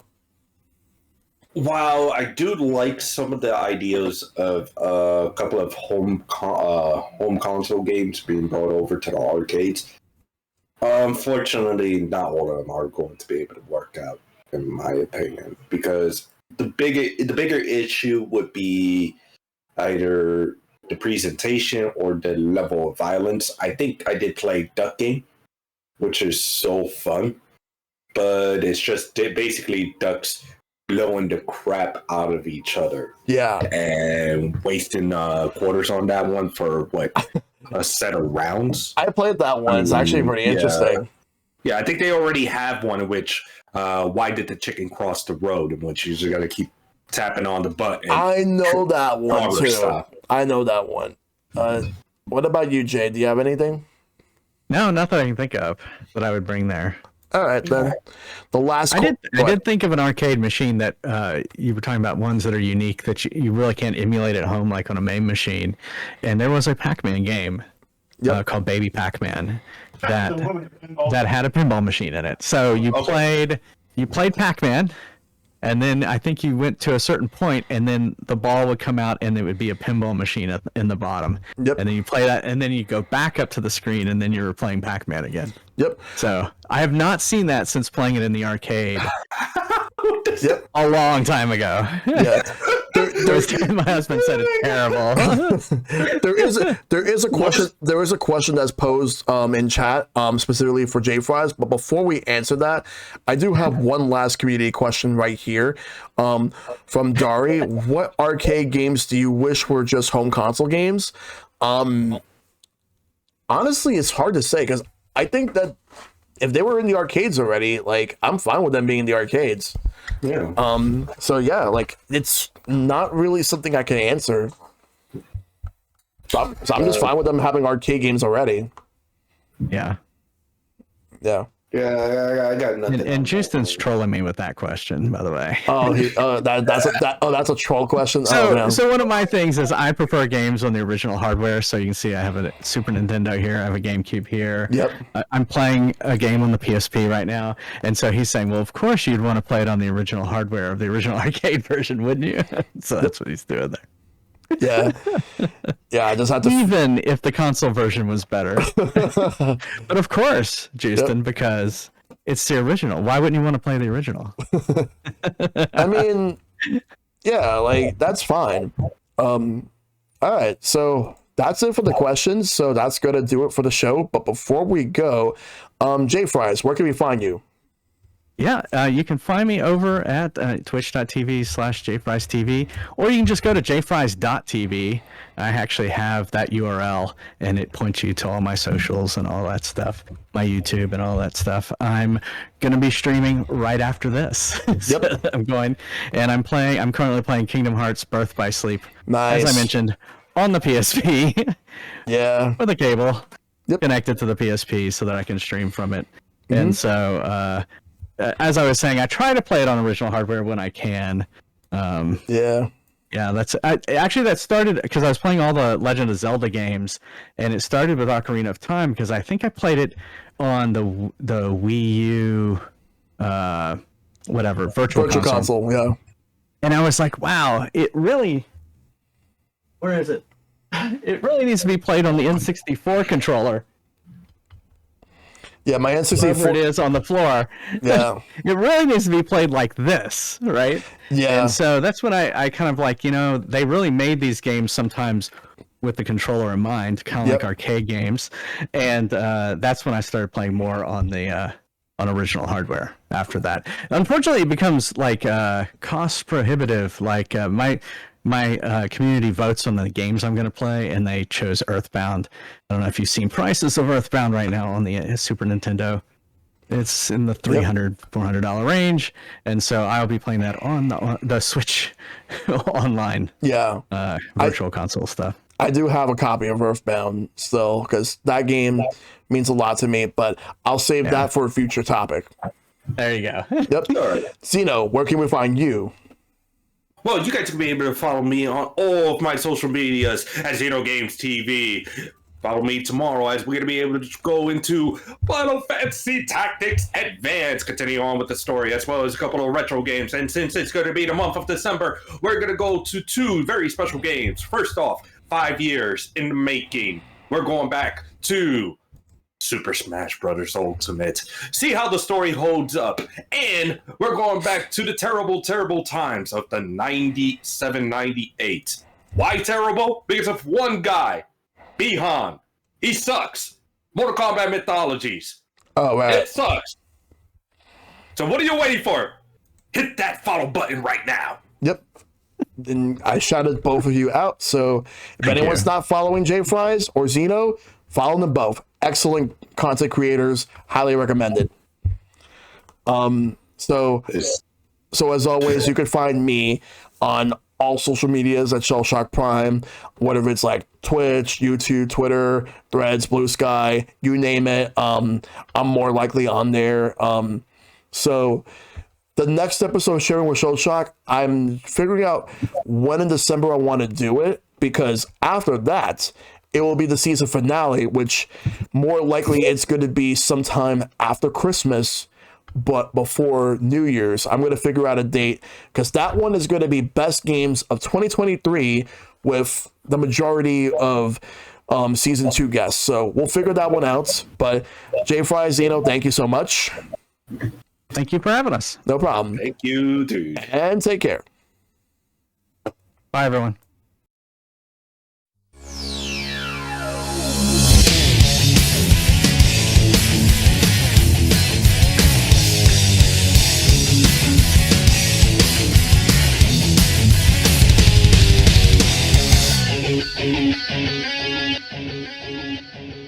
While I do like some of the ideas of a couple of home console games being brought over to the arcades, unfortunately, not all of them are going to be able to work out, in my opinion. Because the bigger issue would be either the presentation or the level of violence. I think I did play Duck Game, which is so fun, but it's just basically ducks blowing the crap out of each other. Yeah. And wasting quarters on that one for what, a set of rounds? I played that one. It's actually pretty interesting. Yeah, I think they already have one in which why did the chicken cross the road, in which you just got to keep tapping on the button. I know that one too. Stop. I know that one. What about you, Jay? Do you have anything? No, nothing I can think of that I would bring there. All right, then. The last. I did think of an arcade machine that you were talking about, ones that are unique that you really can't emulate at home, like on a MAME machine. And there was a Pac-Man game called Baby Pac-Man that had a pinball machine in it. So you played Pac-Man, and then I think you went to a certain point, and then the ball would come out, and it would be a pinball machine in the bottom. Yep. And then you play that, and then you go back up to the screen, and then you're playing Pac-Man again. Yep. So I have not seen that since playing it in the arcade. Yep. A long time ago. Yeah. My husband said it's terrible. there is a question that's posed in chat specifically for JFries, but before we answer that, I do have one last community question right here from Dari. What arcade games do you wish were just home console games? Honestly, it's hard to say, because I think that if they were in the arcades already, like, I'm fine with them being in the arcades. Yeah. So yeah, like, it's not really something I can answer. So I'm just fine with them having arcade games already. Yeah. Yeah. Yeah, I got nothing. And Justin's trolling me with that question, by the way. Oh, that's a troll question. So one of my things is I prefer games on the original hardware. So you can see I have a Super Nintendo here. I have a GameCube here. Yep. I'm playing a game on the PSP right now, and so he's saying, "Well, of course you'd want to play it on the original hardware of the original arcade version, wouldn't you?" So that's what he's doing there. Yeah. I just had to. Even if the console version was better. But of course, Justin, because it's the original. Why wouldn't you want to play the original? I mean, yeah, like, that's fine. All right, so that's it for the questions. So that's gonna do it for the show. But before we go, JFries, where can we find you? Yeah, you can find me over at twitch.tv/JFriesTV, or you can just go to jfries.tv. I actually have that URL, and it points you to all my socials and all that stuff, my YouTube and all that stuff. I'm going to be streaming right after this. So Yep. I'm currently playing Kingdom Hearts Birth by Sleep. Nice. As I mentioned, on the PSP. Yeah. With a cable Yep. connected to the PSP so that I can stream from it. And so, as I was saying, I try to play it on original hardware when I can. Yeah. That started because I was playing all the Legend of Zelda games, and it started with Ocarina of Time because I think I played it on the Wii U, virtual console. Yeah. And I was like, wow, it really Where is it? It really needs to be played on the N64 controller. Yeah, my Wherever it N64. is on the floor. Yeah, It really needs to be played like this, right? yeah, And so that's when I kind of like, they really made these games sometimes with the controller in mind, kind of Yep. like arcade games. And that's when I started playing more on the on original hardware after that. Unfortunately, it becomes like cost prohibitive. Like my community votes on the games I'm going to play, and they chose Earthbound. I don't know if you've seen prices of Earthbound right now on the Super Nintendo. It's in the $300-$400 range, and so I'll be playing that on the Switch online yeah. virtual console stuff. I do have a copy of Earthbound still because that game means a lot to me. But I'll save that for a future topic. There you go. Yep. All right. Zeno, where can we find you? Well, you guys can be able to follow me on all of my social medias at XenoGamezTV. Follow me tomorrow as we're going to be able to go into Final Fantasy Tactics Advance, continue on with the story, as well as a couple of retro games. And since it's going to be the month of December, we're going to go to 2 very special games. First off, 5 years in the making. We're going back to Super Smash Bros. Ultimate. See how the story holds up. And we're going back to the terrible, terrible times of the 97-98. Why terrible? Because of one guy, Bihan. He sucks. Mortal Kombat Mythologies. Oh, right. It sucks. So what are you waiting for? Hit that follow button right now. Yep. And I shouted both of you out. So if anyone's not following JFries or Zeno, follow them both. Excellent content creators. Highly recommended. So as always, you can find me on all social medias at ShellshockPrime, whatever it's like Twitch, YouTube, Twitter, Threads, Blue Sky, you name it. I'm more likely on there. So the next episode of Sharing with Shellshock, I'm figuring out when in December I want to do it, because after that, it will be the season finale, which more likely it's going to be sometime after Christmas, but before New Year's. I'm going to figure out a date, because that one is going to be best games of 2023 with the majority of season 2 guests. So we'll figure that one out. But JFry, Zeno, thank you so much. Thank you for having us. No problem. Thank you, dude. And take care. Bye, everyone. Thank you.